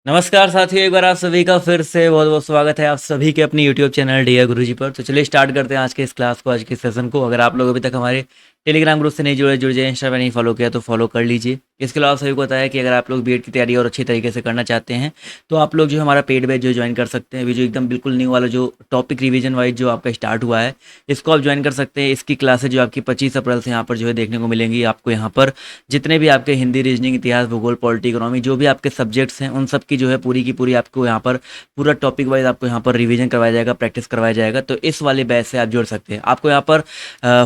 नमस्कार साथियों, एक बार आप सभी का फिर से बहुत बहुत स्वागत है आप सभी के अपने YouTube चैनल डियर गुरुजी पर। तो चलिए स्टार्ट करते हैं आज के इस क्लास को, आज के सेशन को। अगर आप लोग अभी तक हमारे टेलीग्राम ग्रुप से नहीं जुड़ जाए, इंस्टा पर नहीं फॉलो किया तो फॉलो कर लीजिए। इसके अलावा सभी को बताया कि अगर आप लोग बीएड की तैयारी और अच्छी तरीके से करना चाहते हैं तो आप लोग जो हमारा पेड बैच जो ज्वाइन कर सकते हैं। अभी जो एकदम बिल्कुल न्यू वाला जो टॉपिक रिवीजन वाइज जो आपका स्टार्ट हुआ है, इसको आप ज्वाइन कर सकते हैं। इसकी क्लासेज जो आपकी 25 अप्रैल से यहाँ पर जो है देखने को मिलेंगी। आपको यहाँ पर जितने भी आपके हिंदी, रीजनिंग, इतिहास, भूगोल, पॉलिटी, इकोनॉमी जो भी आपके सब्जेक्ट्स हैं उन सब की जो है पूरी की पूरी आपको यहाँ पर पूरा टॉपिक वाइज आपको यहाँ पर रिवीजन करवाया जाएगा, प्रैक्टिस करवाया जाएगा। तो इस वाले बैच से आप जुड़ सकते हैं। आपको यहाँ पर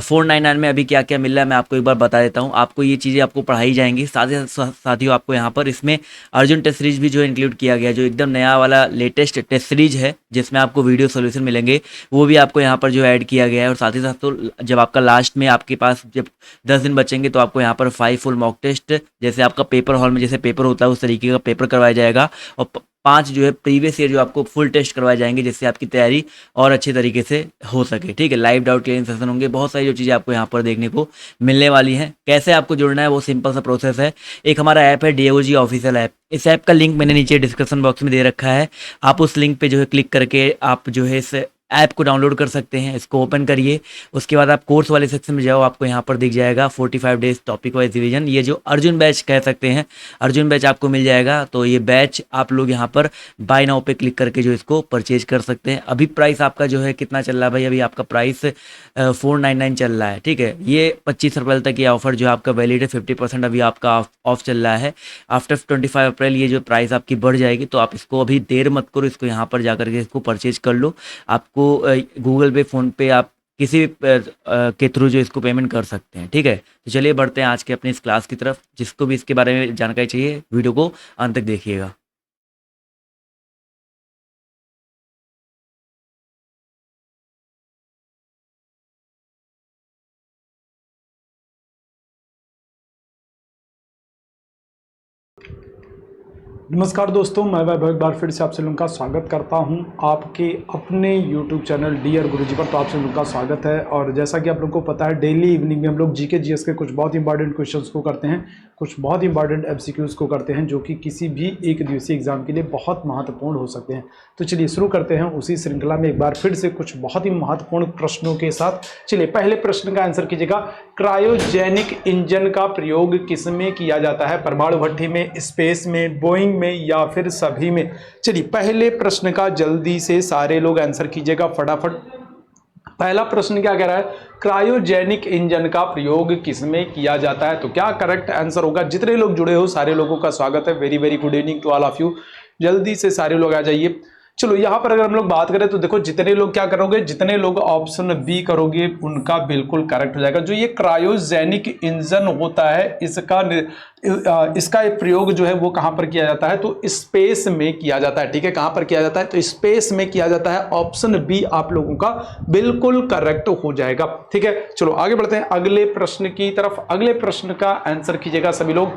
499 में अभी क्या क्या मिल रहा है मैं आपको एक बार बता देता हूँ। आपको ये चीज़ें आपको पढ़ाई जाएंगी। साथियों आपको यहाँ पर इसमें अर्जुन टेस्ट सीरीज भी जो इंक्लूड किया गया, जो एकदम नया वाला लेटेस्ट टेस्ट सीरीज है जिसमें आपको वीडियो सोल्यूशन मिलेंगे, वो भी आपको यहाँ पर जो ऐड किया गया है। और साथ ही साथ तो जब आपका लास्ट में आपके पास जब 10 दिन बचेंगे तो आपको यहाँ पर 5 फुल मॉक टेस्ट, जैसे आपका पेपर हॉल में जैसे पेपर होता है उस तरीके का पेपर करवाया जाएगा। और 5 जो है प्रीवियस ईयर जो आपको फुल टेस्ट करवाए जाएंगे, जिससे आपकी तैयारी और अच्छे तरीके से हो सके। ठीक है, लाइव डाउट क्लियरिंग सेशन होंगे। बहुत सारी जो चीज़ें आपको यहाँ पर देखने को मिलने वाली हैं। कैसे आपको जुड़ना है वो सिंपल सा प्रोसेस है। एक हमारा ऐप है DOG ऑफिशियल ऐप। इस ऐप का लिंक मैंने नीचे डिस्क्रिप्शन बॉक्स में दे रखा है। आप उस लिंक पे जो है क्लिक करके आप जो है इस ऐप को डाउनलोड कर सकते हैं। इसको ओपन करिए, उसके बाद आप कोर्स वाले सेक्शन में जाओ, आपको यहाँ पर दिख जाएगा 45 डेज टॉपिक वाइज रिवीजन। ये जो अर्जुन बैच कह सकते हैं, अर्जुन बैच आपको मिल जाएगा। तो ये बैच आप लोग यहाँ पर बाय नाउ पे क्लिक करके जो इसको परचेज कर सकते हैं। अभी प्राइस आपका जो है कितना चल रहा है भाई? अभी आपका प्राइस 499 चल रहा है। ठीक है, ये 25 अप्रैल तक ये ऑफर जो है आपका वैलिड है। 50% अभी आपका ऑफ चल रहा है। आफ्टर 25 अप्रैल ये जो प्राइस आपकी बढ़ जाएगी, तो आप इसको अभी देर मत करो, इसको यहाँ पर जाकर के इसको परचेज कर लो। आपको गूगल पे, फ़ोन पे, आप किसी भी के थ्रू जो इसको पेमेंट कर सकते हैं। ठीक है, तो चलिए बढ़ते हैं आज के अपनी इस क्लास की तरफ। जिसको भी इसके बारे में जानकारी चाहिए वीडियो को अंत तक देखिएगा। नमस्कार दोस्तों, मैं वैभव एक बार फिर से आप सभी लोगों का स्वागत करता हूं आपके अपने YouTube चैनल डियर गुरुजी पर। तो आप सभी लोगों का स्वागत है। और जैसा कि आप लोगों को पता है, डेली इवनिंग में हम लोग जीके जीएस के कुछ बहुत इंपॉर्टेंट क्वेश्चंस को करते हैं, कुछ बहुत इंपॉर्टेंट MCQs को करते हैं, जो कि किसी भी एक दिवसीय एग्जाम के लिए बहुत महत्वपूर्ण हो सकते हैं। तो चलिए शुरू करते हैं उसी श्रृंखला में एक बार फिर से कुछ बहुत ही महत्वपूर्ण प्रश्नों के साथ। चलिए पहले प्रश्न का आंसर कीजिएगा। क्रायोजेनिक इंजन का प्रयोग किसमें किया जाता है? परमाणु भट्ठी में, स्पेस में, बोइंग में या फिर सभी में? चलिए पहले प्रश्न का जल्दी से सारे लोग आंसर कीजिएगा फटाफट। पहला प्रश्न क्या कह रहा है? क्रायोजेनिक इंजन का प्रयोग किसमें किया जाता है? तो क्या करेक्ट आंसर होगा? जितने लोग जुड़े हो सारे लोगों का स्वागत है। Very very good evening to all of you. जल्दी से सारे लोग आ जाइए। चलो यहाँ पर अगर हम लोग बात करें तो देखो, जितने लोग क्या करोगे, जितने लोग ऑप्शन बी करोगे उनका बिल्कुल करेक्ट हो जाएगा। जो ये क्रायोजेनिक इंजन होता है, इसका प्रयोग जो है वो कहाँ पर किया जाता है? तो स्पेस में किया जाता है। ठीक है, कहाँ पर किया जाता है? तो स्पेस में किया जाता है। ऑप्शन बी आप लोगों का बिल्कुल करेक्ट हो जाएगा। ठीक है, चलो आगे बढ़ते हैं अगले प्रश्न की तरफ। अगले प्रश्न का आंसर कीजिएगा सभी लोग।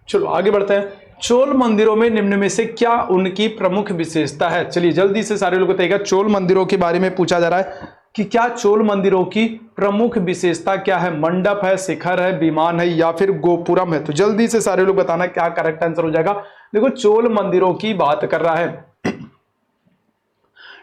चलो आगे बढ़ते हैं। चोल मंदिरों में निम्न में से क्या उनकी प्रमुख विशेषता है? चलिए जल्दी से सारे लोग बताइएगा। चोल मंदिरों के बारे में पूछा जा रहा है कि क्या चोल मंदिरों की प्रमुख विशेषता क्या है? मंडप है, शिखर है, विमान है या फिर गोपुरम है? तो जल्दी से सारे लोग बताना क्या करेक्ट आंसर हो जाएगा। देखो चोल मंदिरों की बात कर रहा है।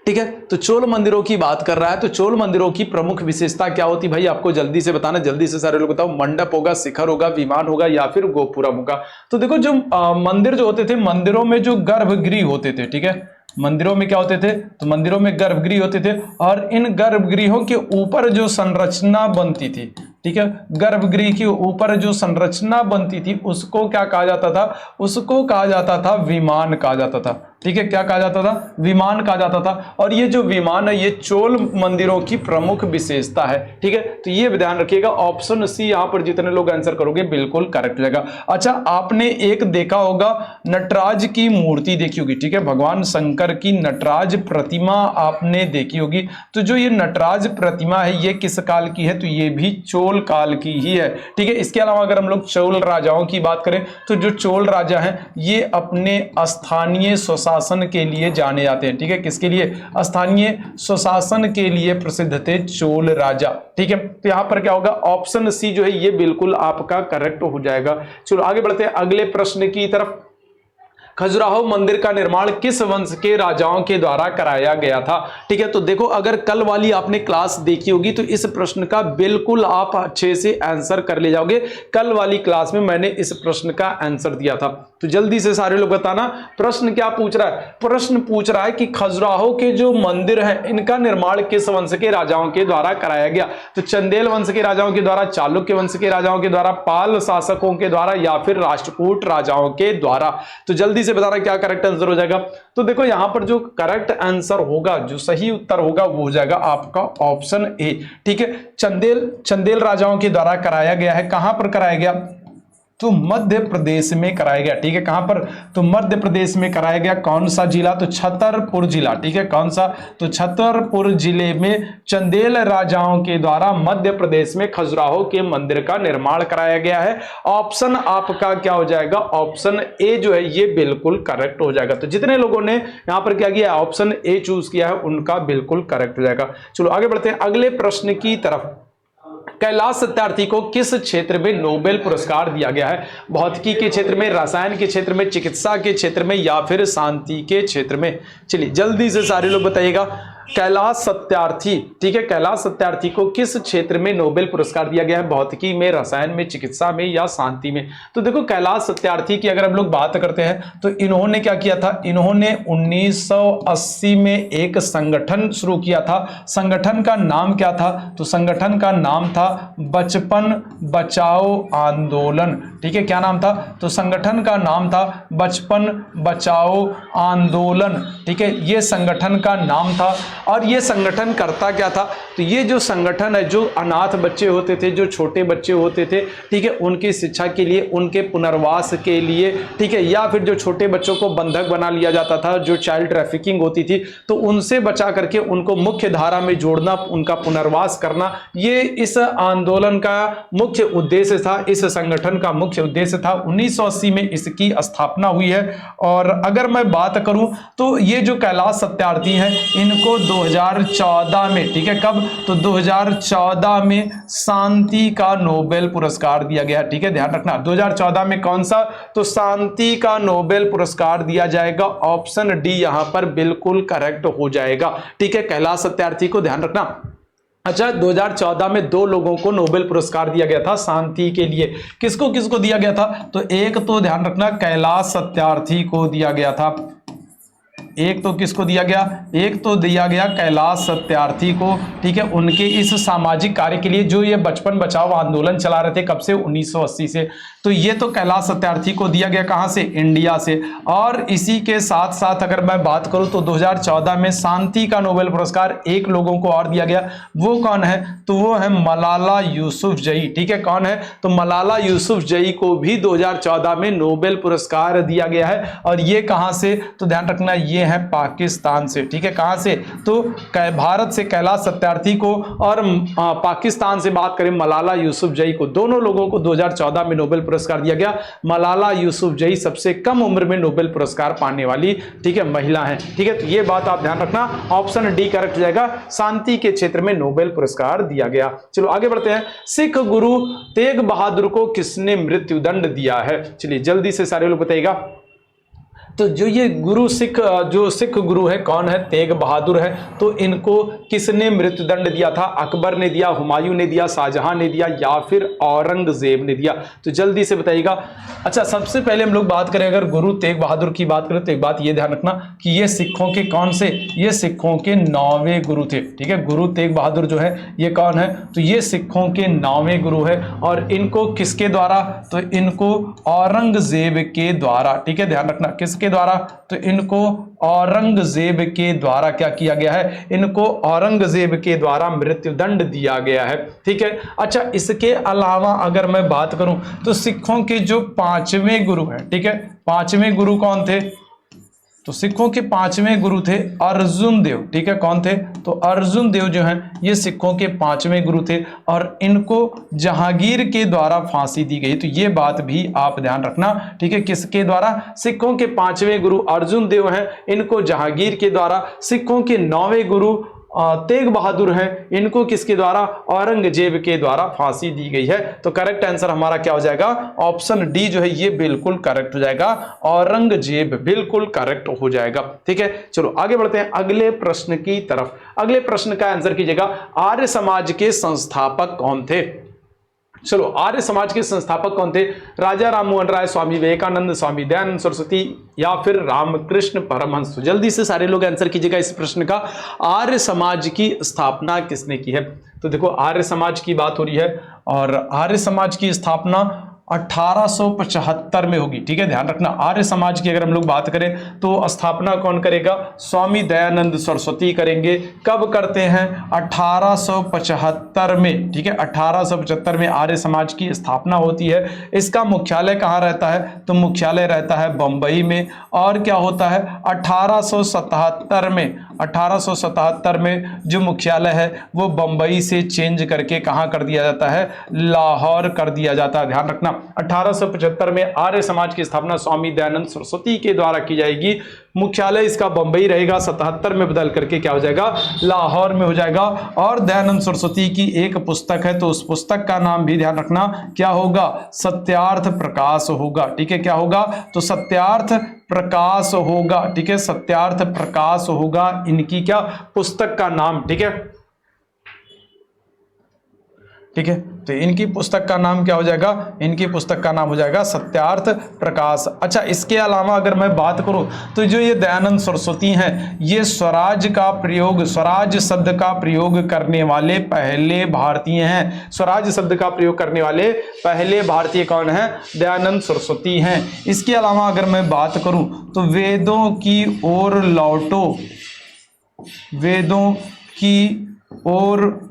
ठीक है, तो चोल मंदिरों की बात कर रहा है। तो चोल मंदिरों की प्रमुख विशेषता क्या होती भाई? आपको जल्दी से बताना, जल्दी से सारे लोग बताओ। मंडप होगा, शिखर होगा, विमान होगा या फिर गोपुरम होगा? तो देखो जो मंदिर जो होते थे, मंदिरों में जो गर्भगृह होते थे, ठीक है, मंदिरों में क्या होते थे? तो मंदिरों में गर्भगृह होते थे। और इन गर्भगृहों के ऊपर जो संरचना बनती थी, ठीक है, गर्भगृह के ऊपर जो संरचना बनती थी उसको क्या कहा जाता था? उसको कहा जाता था विमान कहा जाता था। ठीक है, क्या कहा जाता था? विमान कहा जाता था। और ये जो विमान है ये चोल मंदिरों की प्रमुख विशेषता है। ठीक है, तो ये ध्यान रखिएगा। ऑप्शन सी यहां पर जितने लोग आंसर करोगे बिल्कुल करेक्ट रहेगा। अच्छा, आपने एक देखा होगा, नटराज की मूर्ति देखी होगी। ठीक है, भगवान शंकर की नटराज प्रतिमा आपने देखी होगी। तो जो ये नटराज प्रतिमा है ये किस काल की है? तो ये भी चोल काल की ही है। ठीक है, इसके अलावा अगर हम लोग चोल राजाओं की बात करें तो जो चोल राजा हैं ये अपने स्थानीय स्वशासन के लिए जाने जाते हैं। ठीक है, किसके लिए? स्थानीय स्वशासन के लिए प्रसिद्ध थे चोल राजा। ठीक है, तो यहां पर क्या होगा? ऑप्शन सी जो है ये बिल्कुल आपका करेक्ट हो जाएगा। चलो आगे बढ़ते हैं अगले प्रश्न की तरफ। खजुराहो मंदिर का निर्माण किस वंश के राजाओं के द्वारा कराया गया था? ठीक है, तो देखो अगर कल वाली आपने क्लास देखी होगी तो इस प्रश्न का बिल्कुल आप अच्छे से आंसर कर ले जाओगे। कल वाली क्लास में मैंने इस प्रश्न का आंसर दिया था, तो जल्दी से सारे लोग बताना प्रश्न क्या पूछ रहा है। प्रश्न पूछ रहा है कि खजुराहो के जो मंदिर है इनका निर्माण किस वंश के राजाओं के द्वारा कराया गया? तो चंदेल वंश के राजाओं के द्वारा, चालुक्य वंश के राजाओं के द्वारा, पाल शासकों के द्वारा, या फिर राष्ट्रकूट राजाओं के द्वारा? तो जल्दी से बताना क्या करेक्ट आंसर हो जाएगा। तो देखो यहां पर जो करेक्ट आंसर होगा, जो सही उत्तर होगा वो हो जाएगा आपका ऑप्शन ए। ठीक है, चंदेल राजाओं के द्वारा कराया गया है। कहां पर कराया गया? तो मध्य प्रदेश में कराया गया। ठीक है, कहां पर? तो मध्य प्रदेश में कराया गया। कौन सा जिला? तो छतरपुर जिला। ठीक है, कौन सा? तो छतरपुर जिले में चंदेल राजाओं के द्वारा मध्य प्रदेश में खजुराहो के मंदिर का निर्माण कराया गया है। ऑप्शन आपका क्या हो जाएगा? ऑप्शन ए जो है ये बिल्कुल करेक्ट हो जाएगा। तो जितने लोगों ने यहां पर क्या किया, ऑप्शन ए चूज किया है, उनका बिल्कुल करेक्ट हो जाएगा। चलो आगे बढ़ते हैं अगले प्रश्न की तरफ। कैलाश सत्यार्थी को किस क्षेत्र में नोबेल पुरस्कार दिया गया है? भौतिकी के क्षेत्र में, रसायन के क्षेत्र में, चिकित्सा के क्षेत्र में, या फिर शांति के क्षेत्र में? चलिए जल्दी से सारे लोग बताइएगा। कैलाश सत्यार्थी, ठीक है, कैलाश सत्यार्थी को किस क्षेत्र में नोबेल पुरस्कार दिया गया है? भौतिकी में, रसायन में, चिकित्सा में, या शांति में? तो देखो कैलाश सत्यार्थी की अगर हम लोग बात करते हैं तो इन्होंने क्या किया था? इन्होंने 1980 में एक संगठन शुरू किया था। संगठन का नाम क्या था? तो संगठन का नाम था बचपन बचाओ आंदोलन। ठीक है, क्या नाम था? तो संगठन का नाम था बचपन बचाओ आंदोलन। ठीक है, ये संगठन का नाम था। और ये संगठन करता क्या था? तो ये जो संगठन है, जो अनाथ बच्चे होते थे, जो छोटे बच्चे होते थे, ठीक है, उनकी शिक्षा के लिए, उनके पुनर्वास के लिए, ठीक है, या फिर जो छोटे बच्चों को बंधक बना लिया जाता था, जो चाइल्ड ट्रैफिकिंग होती थी, तो उनसे बचा करके उनको मुख्य धारा में जोड़ना, उनका पुनर्वास करना, ये इस आंदोलन का मुख्य उद्देश्य था। इस संगठन का मुख्य उद्देश्य था। 1980 में इसकी स्थापना हुई है। और अगर मैं बात करूं तो ये जो कैलाश सत्यार्थी हैं इनको 2014 में, ठीक है, कब? तो 2014 में शांति का नोबेल पुरस्कार दिया गया। ठीक है, ध्यान रखना 2014 में कौन सा? तो शांति का नोबेल पुरस्कार दिया जाएगा। ऑप्शन डी यहां पर बिल्कुल करेक्ट हो जाएगा। ठीक है, कैलाश सत्यार्थी को ध्यान रखना। अच्छा, 2014 में 2 लोगों को नोबेल पुरस्कार दिया गया था शांति के लिए। किसको किसको दिया गया था? तो एक तो ध्यान रखना कैलाश सत्यार्थी को दिया गया था। एक तो किसको दिया गया? एक तो दिया गया कैलाश सत्यार्थी को। ठीक है, उनके इस सामाजिक कार्य के लिए जो ये बचपन बचाओ आंदोलन चला रहे थे, कब से? 1980 से। तो ये तो कैलाश सत्यार्थी को दिया गया। कहां से? इंडिया से। और इसी के साथ साथ अगर मैं बात करूं तो 2014 में शांति का नोबेल पुरस्कार एक लोगों को और दिया गया। वो कौन है? तो वो है मलाला यूसुफजई। ठीक है, कौन है? तो मलाला यूसुफजई को भी 2014 में नोबेल पुरस्कार दिया गया है। और ये कहां से? तो ध्यान रखना ये है पाकिस्तान से। ठीक है, कहां से? तो भारत से कैलाश सत्यार्थी को, और पाकिस्तान से बात करें मलाला यूसुफजई को, दोनों लोगों को 2014 में नोबेल पुरस्कार दिया गया। मलाला यूसुफजई सबसे कम उम्र में नोबेल पुरस्कार पाने वाली, ठीक है, महिला है। ठीक है, तो ये बात आप ध्यान रखना। ऑप्शन डी करेक्ट हो जाएगा। शांति के क्षेत्र में नोबेल पुरस्कार दिया गया। चलो आगे बढ़ते हैं। सिख गुरु तेग बहादुर को किसने मृत्युदंड दिया है? चलिए जल्दी से सारे लोग बताइएगा। तो जो ये गुरु सिख गुरु है, कौन है? तेग बहादुर है। तो इनको किसने मृत्युदंड दिया था? अकबर ने दिया, हुमायूं ने दिया, शाहजहां ने दिया, या फिर औरंगजेब ने दिया? तो जल्दी से बताइएगा। अच्छा, सबसे पहले हम लोग बात करें, अगर गुरु तेग बहादुर की बात करें तो एक बात ये ध्यान रखना कि ये सिखों के कौन से? ये सिखों के 9वें गुरु थे। ठीक है, गुरु तेग बहादुर जो है ये कौन है? तो ये सिखों के 9वें गुरु है। और इनको किसके द्वारा? तो इनको औरंगजेब के द्वारा। ठीक है, ध्यान रखना किसके द्वारा? तो इनको औरंगजेब के द्वारा क्या किया गया है? इनको औरंगजेब के द्वारा मृत्युदंड दिया गया है। ठीक है, अच्छा, इसके अलावा अगर मैं बात करूं तो सिखों के जो 5वें गुरु हैं, ठीक है, 5वें गुरु कौन थे? तो सिखों के 5वें गुरु थे अर्जुन देव, ठीक है। कौन थे? तो अर्जुन देव जो हैं ये सिखों के 5वें गुरु थे और इनको जहांगीर के द्वारा फांसी दी गई। तो ये बात भी आप ध्यान रखना, ठीक है। किसके द्वारा? सिखों के 5वें गुरु अर्जुन देव हैं, इनको जहांगीर के द्वारा। सिखों के 9वें गुरु तेग बहादुर हैं, इनको किसके द्वारा? औरंगजेब के द्वारा फांसी दी गई है। तो करेक्ट आंसर हमारा क्या हो जाएगा? ऑप्शन डी जो है ये बिल्कुल करेक्ट हो जाएगा, औरंगजेब बिल्कुल करेक्ट हो जाएगा, ठीक है। चलो आगे बढ़ते हैं अगले प्रश्न की तरफ। अगले प्रश्न का आंसर कीजिएगा, आर्य समाज के संस्थापक कौन थे? चलो, आर्य समाज के संस्थापक कौन थे? राजा राममोहन राय, स्वामी विवेकानंद, स्वामी दयानंद सरस्वती या फिर रामकृष्ण परमहंस? तो जल्दी से सारे लोग आंसर कीजिएगा इस प्रश्न का, आर्य समाज की स्थापना किसने की है? तो देखो, आर्य समाज की बात हो रही है और आर्य समाज की स्थापना 1875 में होगी, ठीक है। ध्यान रखना, आर्य समाज की अगर हम लोग बात करें तो स्थापना कौन करेगा? स्वामी दयानंद सरस्वती करेंगे। कब करते हैं? 1875 में, ठीक है। 1875 में आर्य समाज की स्थापना होती है। इसका मुख्यालय कहाँ रहता है? तो मुख्यालय रहता है बंबई में। और क्या होता है? 1877 में जो मुख्यालय है वो बंबई से चेंज करके कहाँ कर दिया जाता है? लाहौर कर दिया जाता है। ध्यान रखना, 1875 में आर्य समाज की स्थापना स्वामी दयानंद सरस्वती के द्वारा की जाएगी। मुख्यालय इसका बंबई रहेगा। 77 में बदल करके क्या हो जाएगा? लाहौर में हो जाएगा। और दयानंद सरस्वती की एक पुस्तक है, तो उस पुस्तक का नाम भी ध्यान रखना क्या होगा? सत्यार्थ प्रकाश होगा, ठीक है। क्या होगा? तो सत्यार्थ प्रकाश होगा, ठीक है। सत्यार्थ प्रकाश होगा इनकी क्या पुस्तक का नाम, ठीक है, ठीक है। तो इनकी पुस्तक का नाम क्या हो जाएगा? इनकी पुस्तक का नाम हो जाएगा सत्यार्थ प्रकाश। अच्छा, इसके अलावा अगर मैं बात करूं तो जो ये दयानंद सरस्वती हैं ये स्वराज का प्रयोग, स्वराज शब्द का प्रयोग करने वाले पहले भारतीय हैं। स्वराज शब्द का प्रयोग करने वाले पहले भारतीय कौन है? दयानंद सरस्वती हैं। इसके अलावा अगर मैं बात करूं तो वेदों की ओर लौटो, वेदों की ओर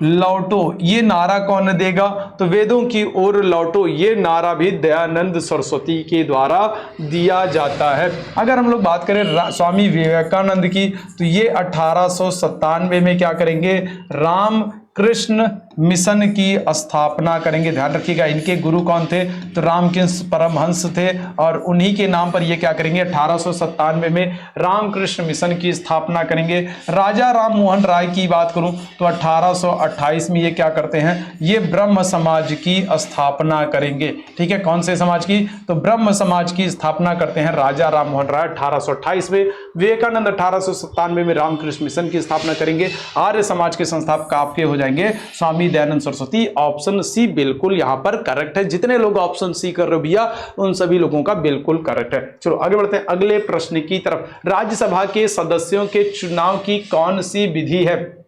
लौटो ये नारा कौन देगा? तो वेदों की ओर लौटो ये नारा भी दयानंद सरस्वती के द्वारा दिया जाता है। अगर हम लोग बात करें स्वामी विवेकानंद की तो ये 1897 में क्या करेंगे? राम कृष्ण मिशन की स्थापना करेंगे। ध्यान रखिएगा, इनके गुरु कौन थे? तो रामकृष्ण परमहंस थे और उन्हीं के नाम पर ये क्या करेंगे? 1897 में रामकृष्ण मिशन की स्थापना करेंगे। राजा राम मोहन राय की बात करूं तो 1828 में ये क्या करते हैं? ये ब्रह्म समाज की स्थापना करेंगे, ठीक है। कौन से समाज की? तो ब्रह्म समाज की स्थापना करते हैं राजा राम मोहन राय 1828 में। विवेकानंद 1897 में रामकृष्ण मिशन की स्थापना करेंगे। आर्य समाज के संस्थापक आपके हो जाएंगे स्वामी दयानंद सरस्वती। ऑप्शन सी बिल्कुल यहां पर करेक्ट है। जितने लोग ऑप्शन सी कर रहे हो भैया उन सभी लोगों का बिल्कुल करेक्ट है। चलो आगे बढ़ते हैं अगले प्रश्न की तरफ। राज्यसभा के सदस्यों के चुनाव की कौन सी विधि है?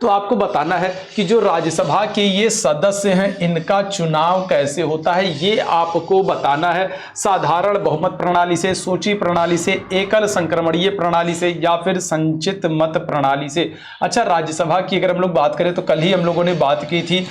तो आपको बताना है कि जो राज्यसभा के ये सदस्य हैं इनका चुनाव कैसे होता है, ये आपको बताना है। साधारण बहुमत प्रणाली से, सूची प्रणाली से, एकल संक्रमणीय प्रणाली से या फिर संचित मत प्रणाली से। अच्छा, राज्यसभा की अगर हम लोग बात करें तो कल ही हम लोगों ने बात की थी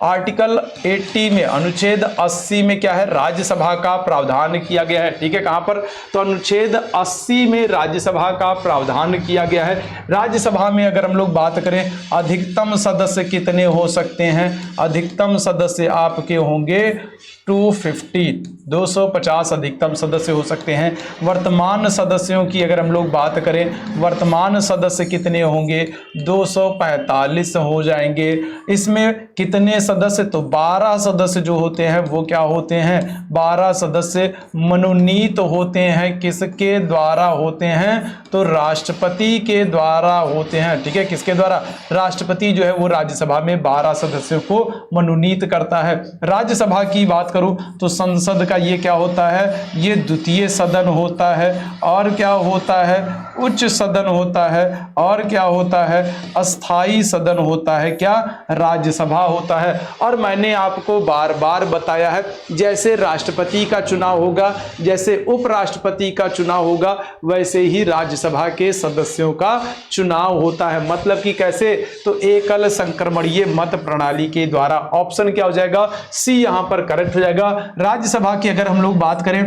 आर्टिकल 80 में, अनुच्छेद 80 में क्या है? राज्यसभा का प्रावधान किया गया है, ठीक है। कहां पर? तो अनुच्छेद 80 में राज्यसभा का प्रावधान किया गया है। राज्यसभा में अगर हम लोग बात करें अधिकतम सदस्य कितने हो सकते हैं? अधिकतम सदस्य आपके होंगे 250 अधिकतम सदस्य हो सकते हैं। वर्तमान सदस्यों की अगर हम लोग बात करें, वर्तमान सदस्य कितने होंगे? 245 हो जाएंगे। इसमें कितने सदस्य? तो 12 सदस्य जो होते हैं वो क्या होते हैं? 12 सदस्य मनोनीत होते हैं। किसके द्वारा होते हैं? तो राष्ट्रपति के द्वारा होते हैं, ठीक है। किसके द्वारा? राष्ट्रपति जो है वो राज्यसभा में 12 सदस्यों को मनोनीत करता है। राज्यसभा की बात करूं तो संसद का ये क्या होता है? ये द्वितीय सदन होता है। और क्या होता है? उच्च सदन होता है। और क्या होता है? अस्थाई सदन होता है। क्या? राज्यसभा होता है। और मैंने आपको बार बार बताया है जैसे राष्ट्रपति का चुनाव होगा, जैसे उपराष्ट्रपति का चुनाव होगा, वैसे ही राज्यसभा के सदस्यों का चुनाव होता है। मतलब कि कैसे? तो एकल संक्रमणीय मत प्रणाली के द्वारा। ऑप्शन क्या हो जाएगा? सी यहां पर करेक्ट हो जाएगा। राज्यसभा की अगर हम लोग बात करें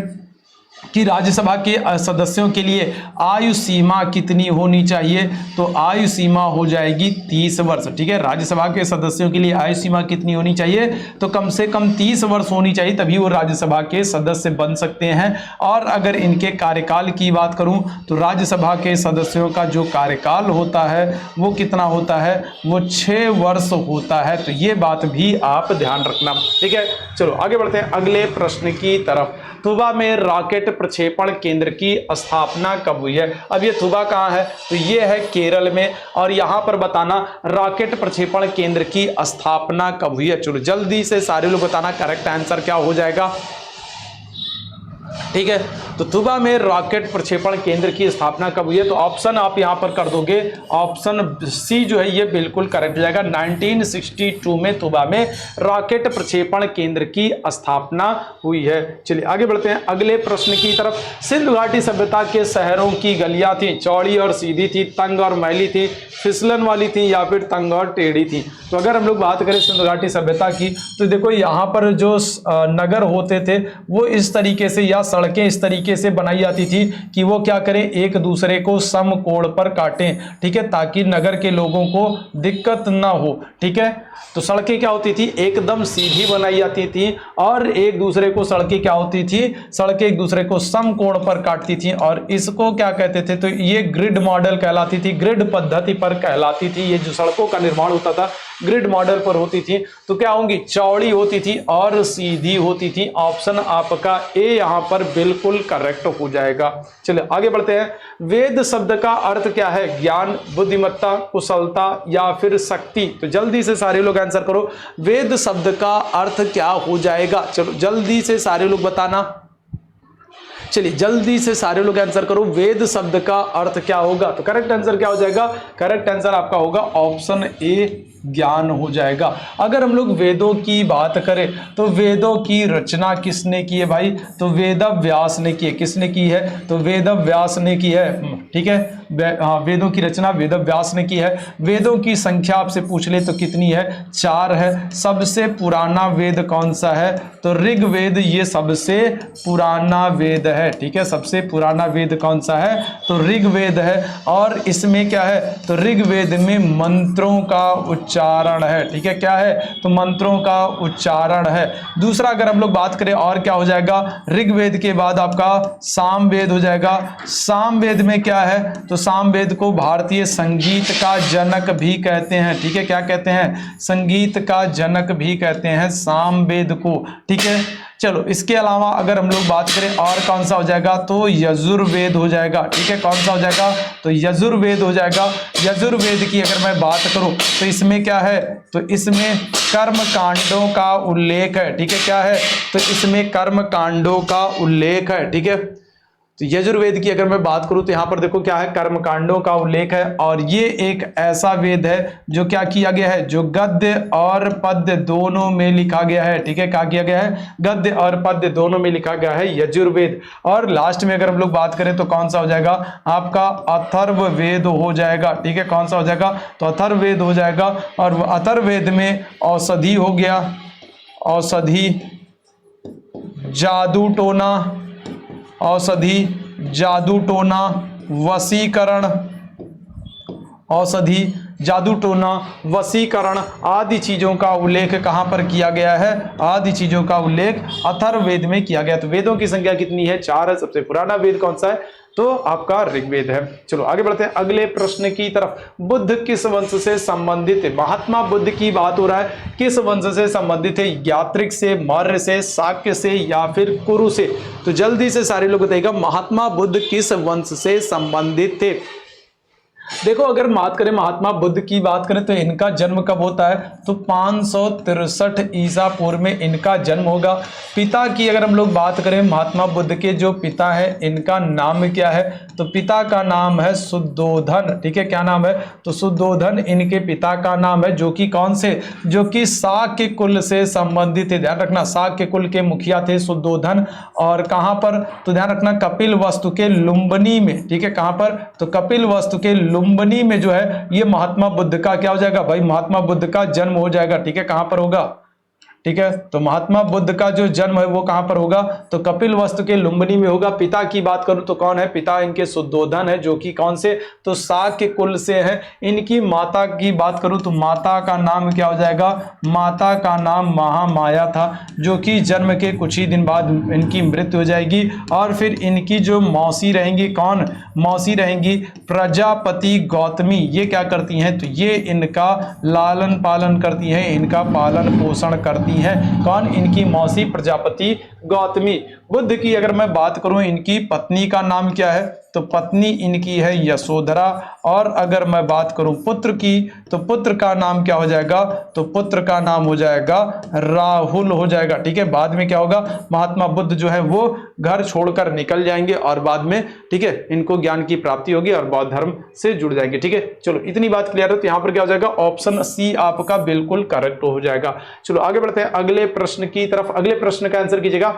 कि राज्यसभा के सदस्यों के लिए आयु सीमा कितनी होनी चाहिए, तो आयु सीमा हो जाएगी 30 वर्ष। ठीक है, राज्यसभा के सदस्यों के लिए आयु सीमा कितनी होनी चाहिए, तो कम से कम 30 वर्ष होनी चाहिए, तभी वो राज्यसभा के सदस्य बन सकते हैं। और अगर इनके कार्यकाल की बात करूं तो राज्यसभा के सदस्यों का जो कार्यकाल होता है वो कितना होता है, वो 6 वर्ष होता है। तो ये बात भी आप ध्यान रखना। ठीक है, चलो आगे बढ़ते हैं अगले प्रश्न की तरफ। थुबा में रॉकेट प्रक्षेपण केंद्र की स्थापना कब हुई है? अब ये थुबा कहाँ है, तो ये है केरल में। और यहां पर बताना रॉकेट प्रक्षेपण केंद्र की स्थापना कब हुई है। चलो जल्दी से सारे लोग बताना करेक्ट आंसर क्या हो जाएगा। ठीक है, तो थुबा में रॉकेट प्रक्षेपण केंद्र की स्थापना कब हुई है, तो ऑप्शन आप यहां पर कर दोगे, ऑप्शन सी जो है ये बिल्कुल करेक्ट हो जाएगा। 1962 में थुबा में रॉकेट प्रक्षेपण केंद्र की स्थापना हुई है। चलिए आगे बढ़ते हैं अगले प्रश्न की तरफ। सिंधु घाटी सभ्यता के शहरों की गलियां थी चौड़ी और सीधी थी, तंग और मैली थी, फिसलन वाली थी, या फिर तंग और टेढ़ी थी। तो अगर हम लोग बात करें सिंधु घाटी सभ्यता की, तो देखो यहाँ पर जो नगर होते थे वो इस तरीके से, या सड़कें इस तरीके से बनाई जाती थी कि वो क्या करें, एक दूसरे को समकोण पर काटें। ठीक है, ताकि नगर के लोगों को दिक्कत ना हो। ठीक है, तो सड़कें क्या होती थी, एकदम सीधी बनाई जाती थी, और एक दूसरे को सड़कें क्या होती थी, सड़कें एक दूसरे को समकोण पर काटती थी। और इसको क्या कहते थे, तो ये ग्रिड मॉडल कहलाती थी, ग्रिड पद्धति पर कहलाती थी। ये जो सड़कों का निर्माण होता था ग्रिड मॉडल पर होती थी, तो क्या होंगी, चौड़ी होती थी और सीधी होती थी। ऑप्शन आपका ए यहां पर बिल्कुल करेक्ट हो जाएगा। चलिए आगे बढ़ते हैं। वेद शब्द का अर्थ क्या है, ज्ञान, बुद्धिमत्ता, कुशलता या फिर शक्ति। तो जल्दी से सारे लोग आंसर करो, वेद शब्द का अर्थ क्या हो जाएगा। चलो जल्दी से सारे लोग बताना, चलिए जल्दी से सारे लोग आंसर करो, वेद शब्द का अर्थ क्या होगा। तो करेक्ट आंसर क्या हो जाएगा, करेक्ट आंसर आपका होगा ऑप्शन ए, ज्ञान हो जाएगा। अगर हम लोग वेदों की बात करें तो वेदों की रचना किसने की है भाई, तो वेद व्यास ने की है। किसने की है, तो वेद व्यास ने की है। ठीक है, वेदों की रचना वेद व्यास ने की है। वेदों की संख्या आपसे पूछ ले तो कितनी है, 4 है। सबसे पुराना वेद कौन सा है, तो ऋग्वेद ये सबसे पुराना वेद है। ठीक है, सबसे पुराना वेद कौन सा है, तो ऋग्वेद है। और इसमें क्या है, तो ऋग्वेद में मंत्रों का उच्चारण है। ठीक है, क्या है, तो मंत्रों का उच्चारण है। दूसरा अगर हम लोग बात करें और क्या हो जाएगा, ऋग्वेद के बाद आपका सामवेद हो जाएगा। सामवेद में क्या है, तो सामवेद को भारतीय संगीत का जनक भी कहते हैं। ठीक है, क्या कहते हैं, संगीत का जनक भी कहते हैं सामवेद को। ठीक है, चलो इसके अलावा अगर हम लोग बात करें और कौन सा हो जाएगा, तो यजुर्वेद हो जाएगा। ठीक है, कौन सा हो जाएगा, तो यजुर्वेद हो जाएगा। यजुर्वेद की अगर मैं बात करूं तो इसमें क्या है, तो इसमें कर्म कांडों का उल्लेख है। ठीक है, क्या है, तो इसमें कर्म कांडों का उल्लेख है। ठीक है, तो यजुर्वेद की अगर मैं बात करूं तो यहां पर देखो क्या है, कर्मकांडों का उल्लेख है। और ये एक ऐसा वेद है जो क्या किया गया है, जो गद्य और पद्य दोनों में लिखा गया है। ठीक है, क्या किया गया है, गद्य और पद्य दोनों में लिखा गया है यजुर्वेद। और लास्ट में अगर हम लोग बात करें तो कौन सा हो जाएगा, आपका अथर्ववेद हो जाएगा। ठीक है, कौन सा हो जाएगा, तो अथर्ववेद हो जाएगा। और अथर्ववेद में औषधि हो गया, औषधि, जादू टोना, औषधि, जादू टोना, वशीकरण, औषधि, जादू टोना, वशीकरण आदि चीजों का उल्लेख कहां पर किया गया है, आदि चीजों का उल्लेख अथर्ववेद में किया गया। तो वेदों की संख्या कितनी है, 4 है। सबसे पुराना वेद कौन सा है, तो आपका ऋग्वेद है। चलो आगे बढ़ते हैं अगले प्रश्न की तरफ। बुद्ध किस वंश से संबंधित है, महात्मा बुद्ध की बात हो रहा है, किस वंश से संबंधित है, यात्रिक से, मौर्य से, शाक्य से या फिर कुरु से। तो जल्दी से सारे लोग बताइएगा महात्मा बुद्ध किस वंश से संबंधित थे। देखो अगर बात करें महात्मा बुद्ध की बात करें तो इनका जन्म कब होता है, तो 563 ईसा पूर्व में इनका जन्म होगा। पिता की अगर हम लोग बात करें, महात्मा बुद्ध के जो पिता है इनका नाम क्या है, तो पिता का नाम है शुद्धोधन। ठीक है, क्या नाम है, तो शुद्धोधन इनके पिता का नाम है, जो कि कौन से, जो कि शाक्य कुल से संबंधित है। ध्यान रखना, शाक्य कुल के मुखिया थे शुद्धोधन। और कहां पर, तो ध्यान रखना कपिल वस्तु के लुम्बिनी में। ठीक है, कहां पर, तो कपिल वस्तु के लुम्बिनी में जो है ये महात्मा बुद्ध का क्या हो जाएगा भाई, महात्मा बुद्ध का जन्म हो जाएगा। ठीक है, कहां पर होगा, ठीक है। तो महात्मा बुद्ध का जो जन्म है वो कहां पर होगा, तो कपिलवस्तु के लुम्बिनी में होगा। पिता की बात करूं तो कौन है, पिता इनके शुद्धोधन है, जो कि कौन से, तो शाक्य कुल से है। इनकी माता की बात करूं तो माता का नाम क्या हो जाएगा, माता का नाम महामाया था, जो कि जन्म के कुछ ही दिन बाद इनकी मृत्यु हो जाएगी। और फिर इनकी जो मौसी रहेंगी, कौन मौसी रहेंगी, प्रजापति गौतमी। ये क्या करती हैं, तो ये इनका लालन पालन करती हैं, इनका पालन पोषण करती हैं। कौन, इनकी मौसी प्रजापति गौतमी। बुद्ध की अगर मैं बात करूं, इनकी पत्नी का नाम क्या है, तो पत्नी इनकी है यशोधरा। और अगर मैं बात करूं पुत्र की, तो पुत्र का नाम क्या हो जाएगा, तो पुत्र का नाम हो जाएगा राहुल हो जाएगा। ठीक है, बाद में क्या होगा, महात्मा बुद्ध जो है वो घर छोड़कर निकल जाएंगे और बाद में, ठीक है, इनको ज्ञान की प्राप्ति होगी और बौद्ध धर्म से जुड़ जाएंगे। ठीक है, चलो इतनी बात क्लियर है। तो यहां पर क्या हो जाएगा, ऑप्शन सी आपका बिल्कुल करेक्ट हो जाएगा। चलो आगे बढ़ते हैं अगले प्रश्न की तरफ। अगले प्रश्न का आंसर कीजिएगा,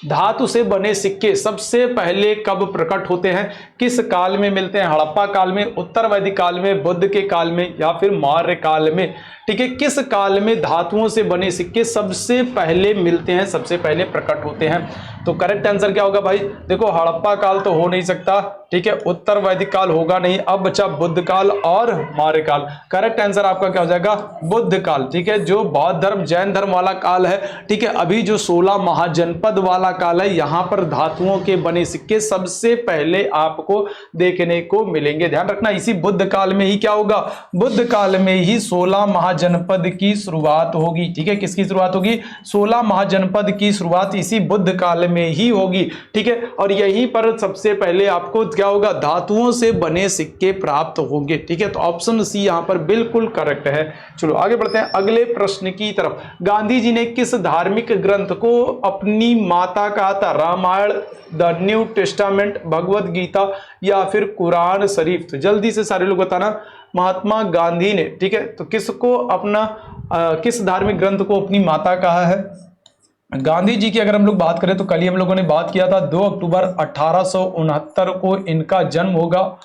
धातु से बने सिक्के सबसे पहले कब प्रकट होते हैं, किस काल में मिलते हैं, हड़प्पा काल में, उत्तर वैदिक काल में, बुद्ध के काल में, या फिर मौर्य काल में। ठीक है, किस काल में धातुओं से बने सिक्के सबसे पहले मिलते हैं, सबसे पहले प्रकट होते हैं। तो करेक्ट आंसर क्या होगा भाई, देखो हड़प्पा काल तो हो नहीं सकता, ठीक है, उत्तर वैदिक काल होगा नहीं, अब बचा बुद्ध काल और मौर्य काल। करेक्ट आंसर आपका क्या हो जाएगा, बुद्ध काल। ठीक है, जो बौद्ध धर्म जैन धर्म वाला काल है, ठीक है, अभी जो 16 महाजनपद वाला काल है, यहां पर धातुओं के बने सिक्के सबसे पहले आपको देखने को मिलेंगे। ध्यान रखना, इसी बुद्ध काल में ही क्या होगा, बुद्ध काल में ही 16 महाजनपद की शुरुआत होगी। ठीक है, किसकी शुरुआत होगी, 16 महाजनपद की शुरुआत इसी बुद्ध काल में ही होगी। ठीक है, और यहीं पर सबसे पहले आपको क्या होगा, धातुओं से बने सिक्के प्राप्त होंगे। ठीक है, तो ऑप्शन सी यहां पर बिल्कुल करेक्ट है। चलो आगे बढ़ते हैं अगले प्रश्न की तरफ। गांधी जी ने किस धार्मिक ग्रंथ को अपनी माता कहा था, Ramayan, the new testament, Bhagavad Gita, या फिर कुरान शरीफ। तो जल्दी से सारे लोग बताना, महात्मा गांधी ने, ठीक है, तो किसको अपना किस धार्मिक ग्रंथ को अपनी माता कहा है। गांधी जी की अगर हम लोग बात करें तो कल ही हम लोगों ने बात किया था, 2 अक्टूबर 1869 को इनका जन्म होगा।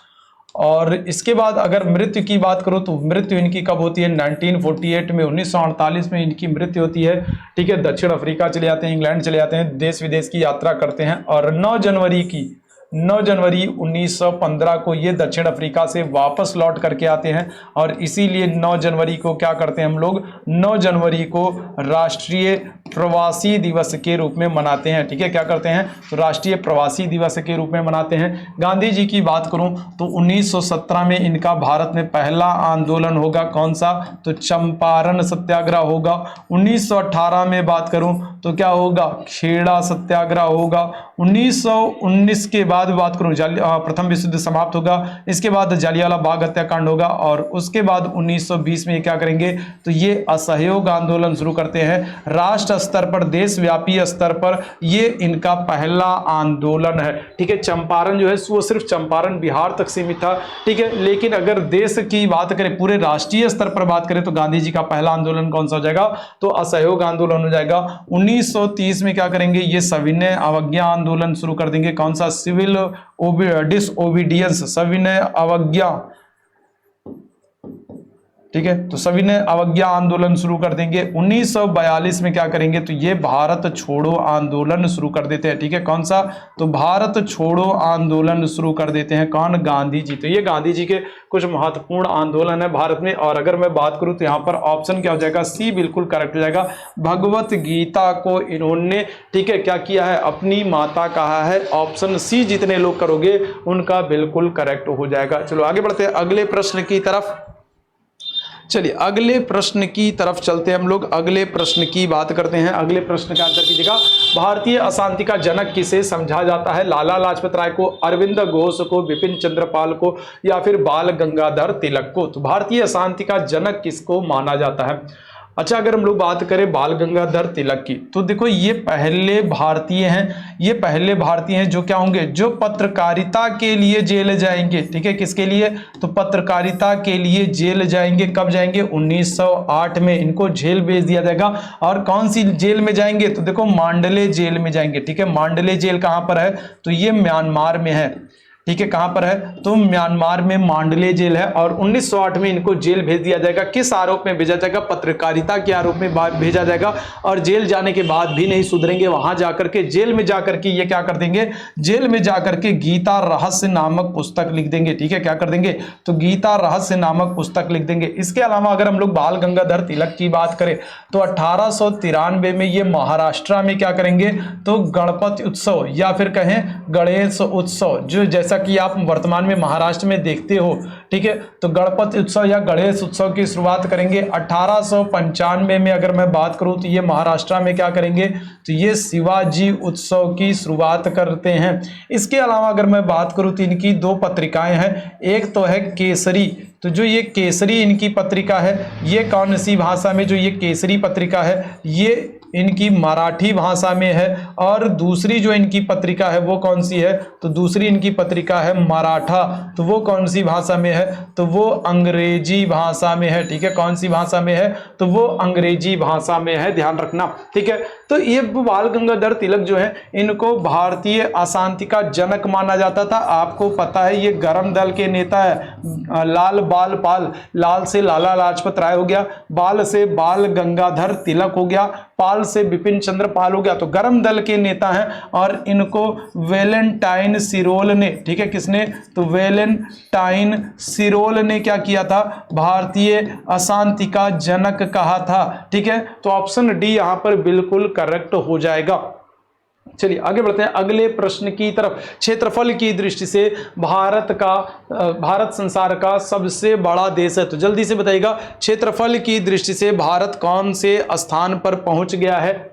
और इसके बाद अगर मृत्यु की बात करो तो मृत्यु इनकी कब होती है, 1948 में, 1948 में इनकी मृत्यु होती है। ठीक है, दक्षिण अफ्रीका चले जाते हैं, इंग्लैंड चले जाते हैं, देश विदेश की यात्रा करते हैं। और 9 जनवरी 1915 को ये दक्षिण अफ्रीका से वापस लौट करके आते हैं। और इसीलिए 9 जनवरी को क्या करते हैं हम लोग, 9 जनवरी को राष्ट्रीय प्रवासी दिवस के रूप में मनाते हैं। ठीक है, क्या करते हैं, तो राष्ट्रीय प्रवासी दिवस के रूप में मनाते हैं। गांधी जी की बात करूं तो 1917 में इनका भारत में पहला आंदोलन होगा, कौन सा, तो चंपारण सत्याग्रह होगा। 1918 में बात करूं तो क्या होगा, खेड़ा सत्याग्रह होगा। 1919 के बाद बात करूं, प्रथम विश्व युद्ध समाप्त होगा। इसके बाद जालियांवाला बाग हत्याकांड होगा। और उसके बाद 1920 में क्या करेंगे, तो ये असहयोग आंदोलन शुरू करते हैं। राष्ट्र स्तर पर, देशव्यापी स्तर पर ये इनका पहला आंदोलन है। ठीक है, चंपारण जो है वो सिर्फ चंपारण बिहार तक सीमित था। ठीक है, लेकिन अगर देश की बात करें, पूरे राष्ट्रीय स्तर पर बात करें, तो गांधी जी का पहला आंदोलन कौन सा हो जाएगा, तो असहयोग आंदोलन हो जाएगा। 1930 में क्या करेंगे, ये सविनय अवज्ञा आंदोलन शुरू कर देंगे, कौन सा, सिविल डिसओबीडियंस, सविनय अवज्ञा। ठीक है, तो सविनय अवज्ञा आंदोलन शुरू कर देंगे। 1942 में क्या करेंगे, तो ये भारत छोड़ो आंदोलन शुरू कर देते हैं। ठीक है, कौन सा, तो भारत छोड़ो आंदोलन शुरू कर देते हैं, कौन, गांधी जी। तो ये गांधी जी के कुछ महत्वपूर्ण आंदोलन है भारत में। और अगर मैं बात करूं तो यहाँ पर ऑप्शन क्या हो जाएगा, सी बिल्कुल करेक्ट हो जाएगा। भगवत गीता को इन्होंने, ठीक है, क्या किया है, अपनी माता कहा है। ऑप्शन सी जितने लोग करोगे उनका बिल्कुल करेक्ट हो जाएगा। चलो आगे बढ़ते हैं अगले प्रश्न की तरफ। चलिए अगले प्रश्न की तरफ चलते हैं हम लोग, अगले प्रश्न की बात करते हैं। अगले प्रश्न का आंसर कीजिएगा, भारतीय अशांति का जनक किसे समझा जाता है, लाला लाजपत राय को, अरविंद घोष को, बिपिन चंद्र पाल को, या फिर बाल गंगाधर तिलक को। तो भारतीय अशांति का जनक किसको माना जाता है। अच्छा, अगर हम लोग बात करें बाल गंगाधर तिलक की, तो देखो ये पहले भारतीय हैं, ये पहले भारतीय हैं जो क्या होंगे, जो पत्रकारिता के लिए जेल जाएंगे। ठीक है, किसके लिए, तो पत्रकारिता के लिए जेल जाएंगे। कब जाएंगे, 1908 में इनको जेल भेज दिया जाएगा। और कौन सी जेल में जाएंगे, तो देखो मांडले जेल में जाएंगे। ठीक है, मांडले जेल कहां पर है, तो ये म्यांमार में है। ठीक है, कहां पर है तो म्यांमार में मांडले जेल है। और 1908 में इनको जेल भेज दिया जाएगा। किस आरोप में भेजा जाएगा, पत्रकारिता के आरोप में भेजा जाएगा। और जेल जाने के बाद भी नहीं सुधरेंगे, वहां जाकर के जेल में जाकर के ये क्या कर देंगे, जेल में जाकर के गीता रहस्य नामक पुस्तक लिख देंगे। ठीक है, क्या कर देंगे तो गीता रहस्य नामक पुस्तक लिख देंगे। इसके अलावा अगर हम लोग बाल गंगाधर तिलक की बात करें तो 1893 में ये महाराष्ट्र में क्या करेंगे तो गणपति उत्सव या फिर कहें गणेश उत्सव, जो जैसा कि आप वर्तमान में महाराष्ट्र में देखते हो। ठीक है, तो गणपति उत्सव या गणेश उत्सव की शुरुआत करेंगे 1895 में। अगर मैं बात करूं तो ये महाराष्ट्र में क्या करेंगे तो ये शिवाजी उत्सव की शुरुआत करते हैं। इसके अलावा अगर मैं बात करूं तो इनकी दो पत्रिकाएं हैं, एक तो है केसरी। तो जो ये केसरी इनकी पत्रिका है ये कौन सी भाषा में, जो ये केसरी पत्रिका है ये इनकी मराठी भाषा में है। और दूसरी जो इनकी पत्रिका है वो कौन सी है तो दूसरी इनकी पत्रिका है मराठा। तो वो कौन सी भाषा में है तो वो अंग्रेजी भाषा में है। ठीक है, कौन सी भाषा में है तो वो अंग्रेजी भाषा में है, ध्यान रखना। ठीक है, तो ये बाल गंगाधर तिलक जो है इनको भारतीय अशांति का जनक माना जाता था। आपको पता है ये गरम दल के नेता है। लाल बाल पाल, लाल से लाला लाजपत राय हो गया, बाल से बाल गंगाधर तिलक हो गया, पाल से बिपिन चंद्र पाल हो गया। तो गरम दल के नेता हैं और इनको वेलेंटाइन सिरोल ने, ठीक है किसने तो वेलेंटाइन सिरोल ने क्या किया था, भारतीय अशांति का जनक कहा था। ठीक है, तो ऑप्शन डी यहां पर बिल्कुल करेक्ट हो जाएगा। चलिए आगे बढ़ते हैं अगले प्रश्न की तरफ। क्षेत्रफल की दृष्टि से भारत संसार का सबसे बड़ा देश है। तो जल्दी से बताइएगा क्षेत्रफल की दृष्टि से भारत कौन से स्थान पर पहुंच गया है।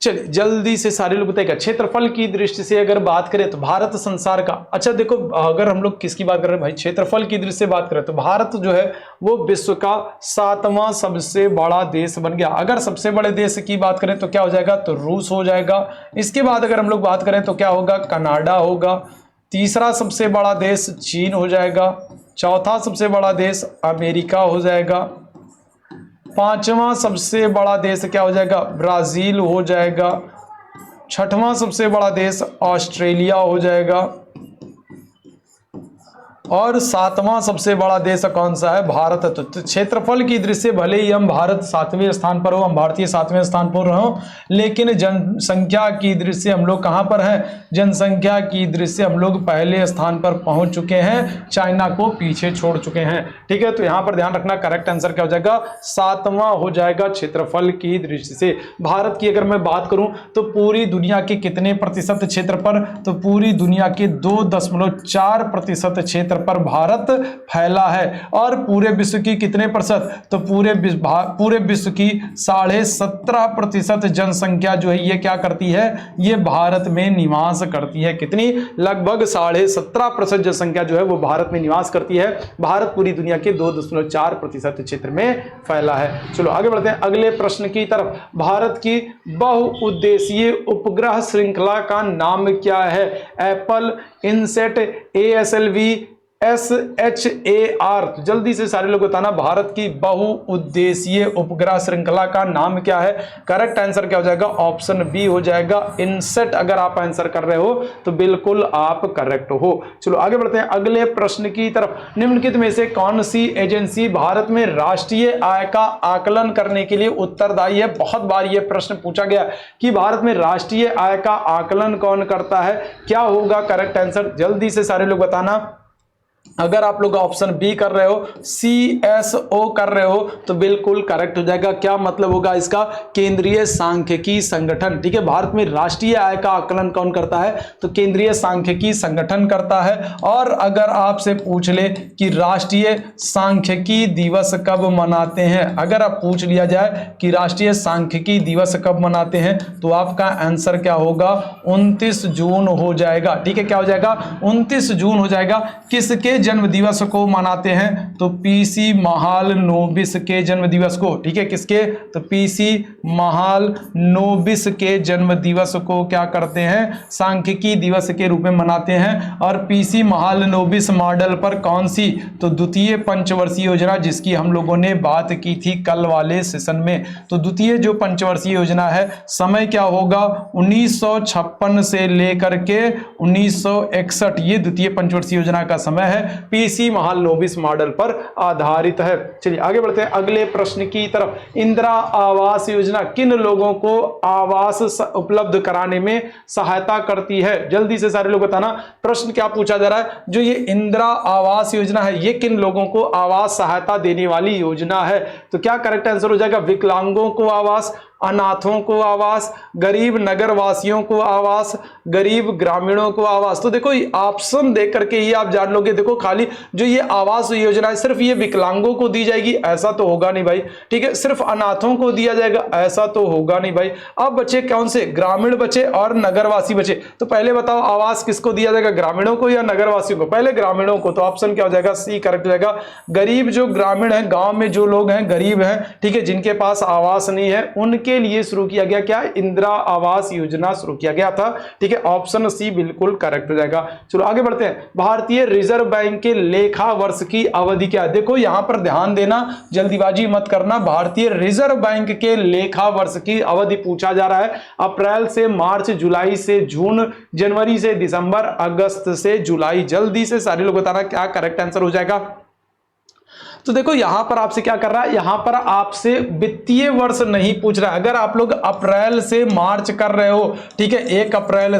चलिए जल्दी से सारे लोग बताइएगा। क्षेत्रफल की दृष्टि से अगर बात करें तो भारत संसार का, अच्छा देखो अगर हम लोग किसकी बात कर रहे हैं भाई, क्षेत्रफल की दृष्टि से बात करें तो भारत जो है वो विश्व का 7वां सबसे बड़ा देश बन गया। अगर सबसे बड़े देश की बात करें तो क्या हो जाएगा तो रूस हो जाएगा। इसके बाद अगर हम लोग बात करें तो क्या होगा, कनाडा होगा। तीसरा सबसे बड़ा देश चीन हो जाएगा। चौथा सबसे बड़ा देश अमेरिका हो जाएगा। पांचवा सबसे बड़ा देश क्या हो जाएगा, ब्राजील हो जाएगा। छठवां सबसे बड़ा देश ऑस्ट्रेलिया हो जाएगा। और सातवां सबसे बड़ा देश कौन सा है, भारत है। तो क्षेत्रफल की दृष्टि से भले ही हम भारत 7वें स्थान पर हो, हम भारतीय 7वें स्थान पर हो, लेकिन जनसंख्या की दृष्टि से हम लोग कहां पर हैं, जनसंख्या की दृष्टि से हम लोग पहले स्थान पर पहुंच चुके हैं, चाइना को पीछे छोड़ चुके हैं। ठीक है, तो यहां पर ध्यान रखना करेक्ट आंसर क्या हो जाएगा, 7वां हो जाएगा क्षेत्रफल की दृष्टि से। भारत की अगर मैं बात करूं तो पूरी दुनिया के कितने प्रतिशत क्षेत्र पर, तो पूरी दुनिया के 2.4% क्षेत्र पर भारत फैला है। और पूरे विश्व की कितने प्रतिशत, तो पूरे विश्व की 17.5% जनसंख्या जो है ये क्या करती है, ये भारत में निवास करती है। कितनी, लगभग 17.5% जनसंख्या जो है वो भारत में निवास करती है। भारत पूरी दुनिया के 2.4% क्षेत्र में फैला है। चलो आगे बढ़ते हैं अगले प्रश्न की तरफ। भारत की बहुउद्देशीय उपग्रह श्रृंखला का नाम क्या है, एप्पल, इनसेट, ASLV, SHAR। तो जल्दी से सारे लोग बताना भारत की बहुउद्देशीय उपग्रह श्रृंखला का नाम क्या है। करेक्ट आंसर क्या हो जाएगा, ऑप्शन बी हो जाएगा, इनसेट। अगर आप आंसर कर रहे हो तो बिल्कुल आप करेक्ट हो। चलो आगे बढ़ते हैं अगले प्रश्न की तरफ। निम्नलिखित में से कौन सी एजेंसी भारत में राष्ट्रीय आय का आकलन करने के लिए उत्तरदायी है। बहुत बार यह प्रश्न पूछा गया कि भारत में राष्ट्रीय आय का आकलन कौन करता है, क्या होगा करेक्ट आंसर, जल्दी से सारे लोग बताना। अगर आप लोग ऑप्शन बी कर रहे हो, CSO कर रहे हो तो बिल्कुल करेक्ट हो जाएगा। क्या मतलब होगा इसका, केंद्रीय सांख्यिकी संगठन। ठीक है, भारत में राष्ट्रीय आय का आकलन कौन करता है, तो केंद्रीय सांख्यिकी संगठन करता है। और अगर आपसे पूछ ले कि राष्ट्रीय सांख्यिकी दिवस कब मनाते हैं, अगर आप पूछ लिया जाए कि राष्ट्रीय सांख्यिकी दिवस कब मनाते हैं तो आपका आंसर क्या होगा, 29 जून हो जाएगा। ठीक है, क्या हो जाएगा, 29 जून हो जाएगा। किसके किसके जन्म दिवस को मनाते हैं? तो पीसी महालनोबिस के जन्म दिवस को। ठीक है, किसके? तो पीसी महालनोबिस के जन्म दिवस को क्या करते हैं? सांख्यिकी दिवस के रूप में मनाते हैं। और पीसी महालनोबिस मॉडल पर कौन सी? तो द्वितीय पंचवर्षीय योजना, जिसकी हम लोगों ने बात की थी कल वाले सेशन में। तो द्वितीय जो पंचवर्षीय योजना है, समय क्या होगा? 1956 से लेकर के 1961, ये द्वितीय पंचवर्षीय योजना का समय है, पीसी महालनोबिस मॉडल पर आधारित है। चलिए आगे बढ़ते हैं अगले प्रश्न की तरफ। इंदिरा आवास योजना किन लोगों को आवास उपलब्ध कराने में सहायता करती है? जल्दी से सारे लोग बताना। प्रश्न क्या पूछा जा रहा है? जो ये इंदिरा आवास योजना है, ये किन लोगों को आवास सहायता देने वाली योजना है? तो क्या करेक्ट आंसर हो जाएगा? विकलांगों को आवास, अनाथों को आवास, गरीब नगरवासियों को आवास, गरीब ग्रामीणों को आवास। तो देखो ऑप्शन देख करके ही आप जान लोगे। देखो खाली जो ये आवास योजना है सिर्फ ये विकलांगों को दी जाएगी, ऐसा तो होगा नहीं भाई। ठीक है, सिर्फ अनाथों को दिया जाएगा, ऐसा तो होगा नहीं भाई। अब बचे कौन से? ग्रामीण बचे और नगरवासी बचे। तो पहले बताओ आवास किसको दिया जाएगा, ग्रामीणों को या नगरवासियों को? पहले ग्रामीणों को। तो ऑप्शन क्या हो जाएगा? सी करेक्ट हो जाएगा। गरीब जो ग्रामीण है, गांव में जो लोग हैं, गरीब हैं, ठीक है, जिनके पास आवास नहीं है, उनके लिए शुरू किया गया क्या? इंदिरा आवास योजना शुरू किया गया था। ठीक है, ऑप्शन सी बिल्कुल करेक्ट हो जाएगा। चलो आगे बढ़ते हैं। भारतीय रिजर्व बैंक के लेखा वर्ष की अवधि क्या है? देखो यहां पर ध्यान देना, जल्दीबाजी मत करना। भारतीय रिजर्व बैंक के लेखा वर्ष की अवधि पूछा जा रहा है। अप्रैल से मार्च, जुलाई से जून, जनवरी से दिसंबर, अगस्त से जुलाई। जल्दी से सारे लोग बताना क्या करेक्ट आंसर हो जाएगा। तो देखो यहां पर आपसे क्या कर रहा है? यहां पर आपसे वित्तीय वर्ष नहीं पूछ रहा है। अगर आप लोग अप्रैल से मार्च कर रहे हो, ठीक है, 1 अप्रैल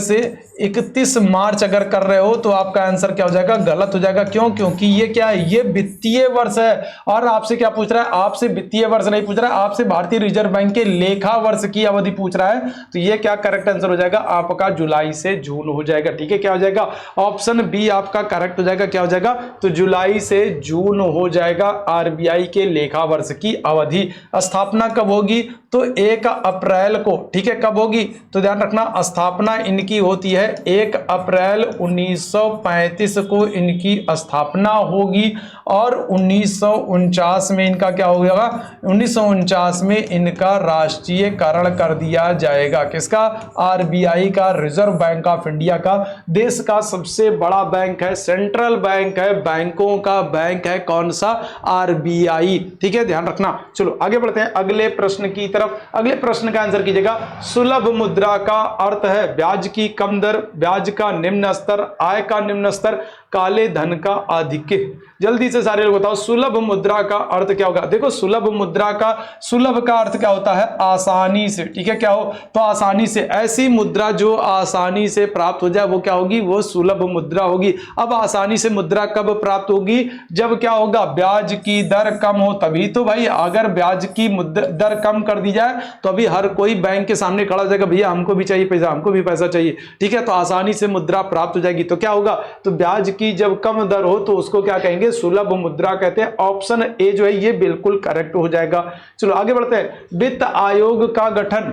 से 31 मार्च अगर कर रहे हो, तो आपका आंसर क्या हो जाएगा? गलत हो जाएगा। क्यों? क्योंकि ये क्या है? ये वित्तीय वर्ष है। और आपसे क्या पूछ रहा है? आपसे वित्तीय वर्ष नहीं पूछ रहा है, आपसे भारतीय रिजर्व बैंक के लेखा वर्ष की अवधि पूछ रहा है। तो ये क्या करेक्ट आंसर हो जाएगा? आपका जुलाई से जून हो जाएगा। ठीक है, क्या हो जाएगा? ऑप्शन बी आपका करेक्ट हो जाएगा। क्या हो जाएगा? तो जुलाई से जून हो जाएगा आरबीआई के लेखा वर्ष की अवधि। स्थापना कब होगी? तो 1 अप्रैल को। ठीक है, कब होगी? तो ध्यान रखना, स्थापना इनकी होती है 1 अप्रैल 1935 को इनकी स्थापना होगी। और 1949 में इनका क्या हो जाएगा? 1949 में इनका राष्ट्रीयकरण कर दिया जाएगा। किसका? आरबीआई का, रिजर्व बैंक ऑफ इंडिया का। देश का सबसे बड़ा बैंक है, सेंट्रल बैंक है, बैंकों का बैंक है। कौन सा? आरबीआई। ठीक है, ध्यान रखना। चलो आगे बढ़ते हैं अगले प्रश्न की तरफ। अगले प्रश्न का आंसर कीजिएगा। सुलभ मुद्रा का अर्थ है ब्याज की कम दर, ब्याज का निम्न स्तर, आय का निम्न स्तर, काले धन का आधिक्य। जल्दी से सारे लोग बताओ सुलभ मुद्रा का अर्थ क्या होगा? देखो सुलभ मुद्रा का, सुलभ का अर्थ क्या होता है? आसानी से। ठीक है, क्या हो? तो आसानी से, ऐसी मुद्रा जो आसानी से प्राप्त हो जाए वो क्या होगी? वो सुलभ मुद्रा होगी। अब आसानी से मुद्रा कब प्राप्त होगी? जब क्या होगा? ब्याज की दर कम हो, तभी तो भाई। अगर ब्याज की दर कम कर दी जाए तो अभी हर कोई बैंक के सामने खड़ा हो जाएगा, भैया हमको भी चाहिए पैसा, हमको भी पैसा चाहिए। ठीक है, तो आसानी से मुद्रा प्राप्त हो जाएगी। तो क्या होगा? तो ब्याज की जब कम दर हो तो उसको क्या कहेंगे? सुलभ मुद्रा कहते हैं। ऑप्शन ए जो है ये बिल्कुल करेक्ट हो जाएगा। चलो आगे बढ़ते हैं। वित्त आयोग का गठन,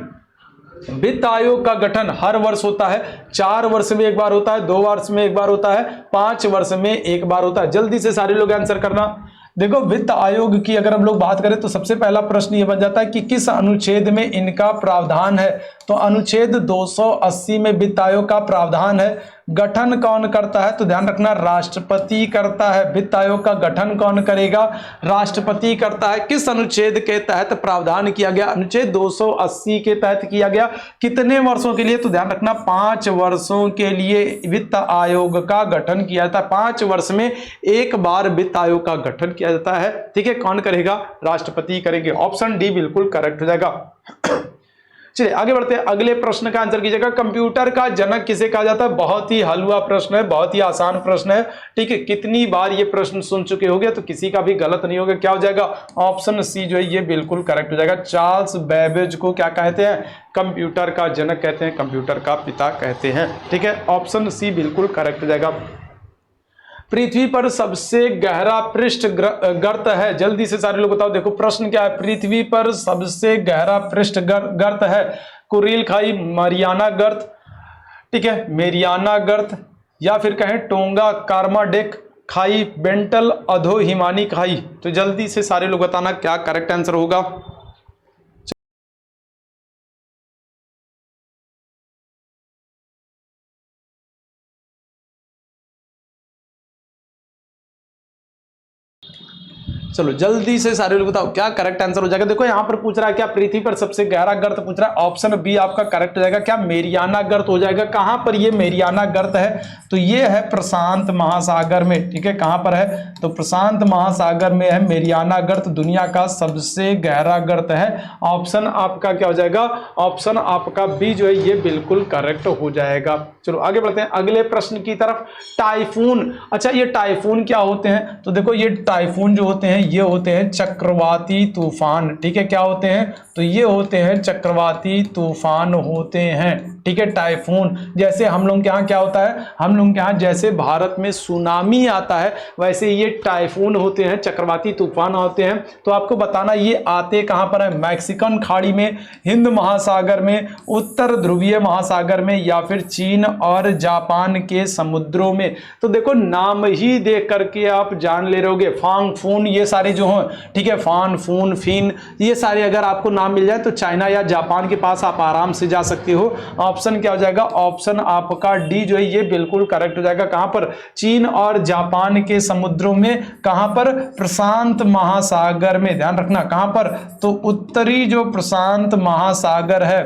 वित्त आयोग का गठन हर वर्ष होता है। 4 वर्ष में एक बार होता है, 2 वर्ष में एक बार होता है, 5 वर्ष में एक बार होता है। जल्दी से सारे लोग आंसर करना। देखो वित्त आयोग की अगर हम लोग बात करें तो सबसे पहला प्रश्न ये बन जाता है कि किस अनुच्छेद में इनका प्रावधान है? तो अनुच्छेद 280 में वित्त आयोग का प्रावधान है। गठन कौन करता है? तो ध्यान रखना, राष्ट्रपति करता है। वित्त आयोग का गठन कौन करेगा? राष्ट्रपति करता है। किस अनुच्छेद के तहत प्रावधान किया गया? अनुच्छेद 280 के तहत किया गया। कितने वर्षों के लिए? तो ध्यान रखना 5 वर्षों के लिए वित्त आयोग का गठन किया जाता है। 5 वर्ष में एक बार वित्त आयोग का गठन किया जाता है। ठीक है, कौन करेगा? राष्ट्रपति करेंगे। ऑप्शन डी बिल्कुल करेक्ट हो जाएगा। चलिए आगे बढ़ते हैं। अगले प्रश्न का आंसर कीजिएगा। कंप्यूटर का जनक किसे कहा जाता है? बहुत ही हलवा प्रश्न है, बहुत ही आसान प्रश्न है। ठीक है, कितनी बार ये प्रश्न सुन चुके होंगे तो किसी का भी गलत नहीं होगा। क्या हो जाएगा? ऑप्शन सी जो है ये बिल्कुल करेक्ट हो जाएगा। चार्ल्स बेबेज को क्या कहते हैं? कंप्यूटर का जनक कहते हैं, कंप्यूटर का पिता कहते हैं। ठीक है, ऑप्शन सी बिल्कुल करेक्ट हो जाएगा। पृथ्वी पर सबसे गहरा पृष्ठ गर्त है। जल्दी से सारे लोग बताओ। देखो प्रश्न क्या है? पृथ्वी पर सबसे गहरा पृष्ठ गर्त है। कुरिल खाई, मरियाना गर्त, ठीक है, मेरियाना गर्त या फिर कहें टोंगा कार्माडेक खाई, बेंटल अधो हिमानी खाई। तो जल्दी से सारे लोग बताना क्या करेक्ट आंसर होगा। चलो जल्दी से सारे लोग बताओ क्या करेक्ट आंसर हो जाएगा। देखो यहां पर पूछ रहा है क्या पृथ्वी पर सबसे गहरा गर्त पूछ रहा है। ऑप्शन बी आपका करेक्ट हो जाएगा। क्या मेरियाना गर्त हो जाएगा। कहां पर ये मेरियाना गर्त है, तो ये है प्रशांत महासागर में। ठीक है, कहां पर है, तो प्रशांत महासागर में है मेरियाना गर्त, दुनिया का सबसे गहरा गर्त है। ऑप्शन आपका क्या हो जाएगा, ऑप्शन आपका बी जो है ये बिल्कुल करेक्ट हो जाएगा। चलो आगे बढ़ते हैं अगले प्रश्न की तरफ। टाइफून, अच्छा ये टाइफून क्या होते हैं, तो देखो ये टाइफून जो होते हैं ये होते हैं चक्रवाती तूफान। ठीक है, क्या होते हैं, तो ये होते हैं चक्रवाती तूफान होते हैं। ठीक है, टाइफून जैसे हम लोग के यहाँ क्या होता है, हम लोग के यहाँ जैसे भारत में सुनामी आता है वैसे ये टाइफून होते हैं, चक्रवाती तूफान होते हैं। तो आपको बताना ये आते कहाँ पर है, मैक्सिकन खाड़ी में, हिंद महासागर में, उत्तर ध्रुवीय महासागर में, या फिर चीन और जापान के समुद्रों में। तो देखो नाम ही देख करके आप जान ले रहोगे, फांग फून ये सारे जो हैं, ठीक है, फान फून फिन ये सारे अगर आपको नाम मिल जाए तो चाइना या जापान के पास आप आराम से जा सकते हो। ऑप्शन क्या हो जाएगा, ऑप्शन आपका डी जो है ये बिल्कुल करेक्ट हो जाएगा। कहां पर, चीन और जापान के समुद्रों में, कहां पर, प्रशांत महासागर में। ध्यान रखना कहां पर, तो उत्तरी जो प्रशांत महासागर है,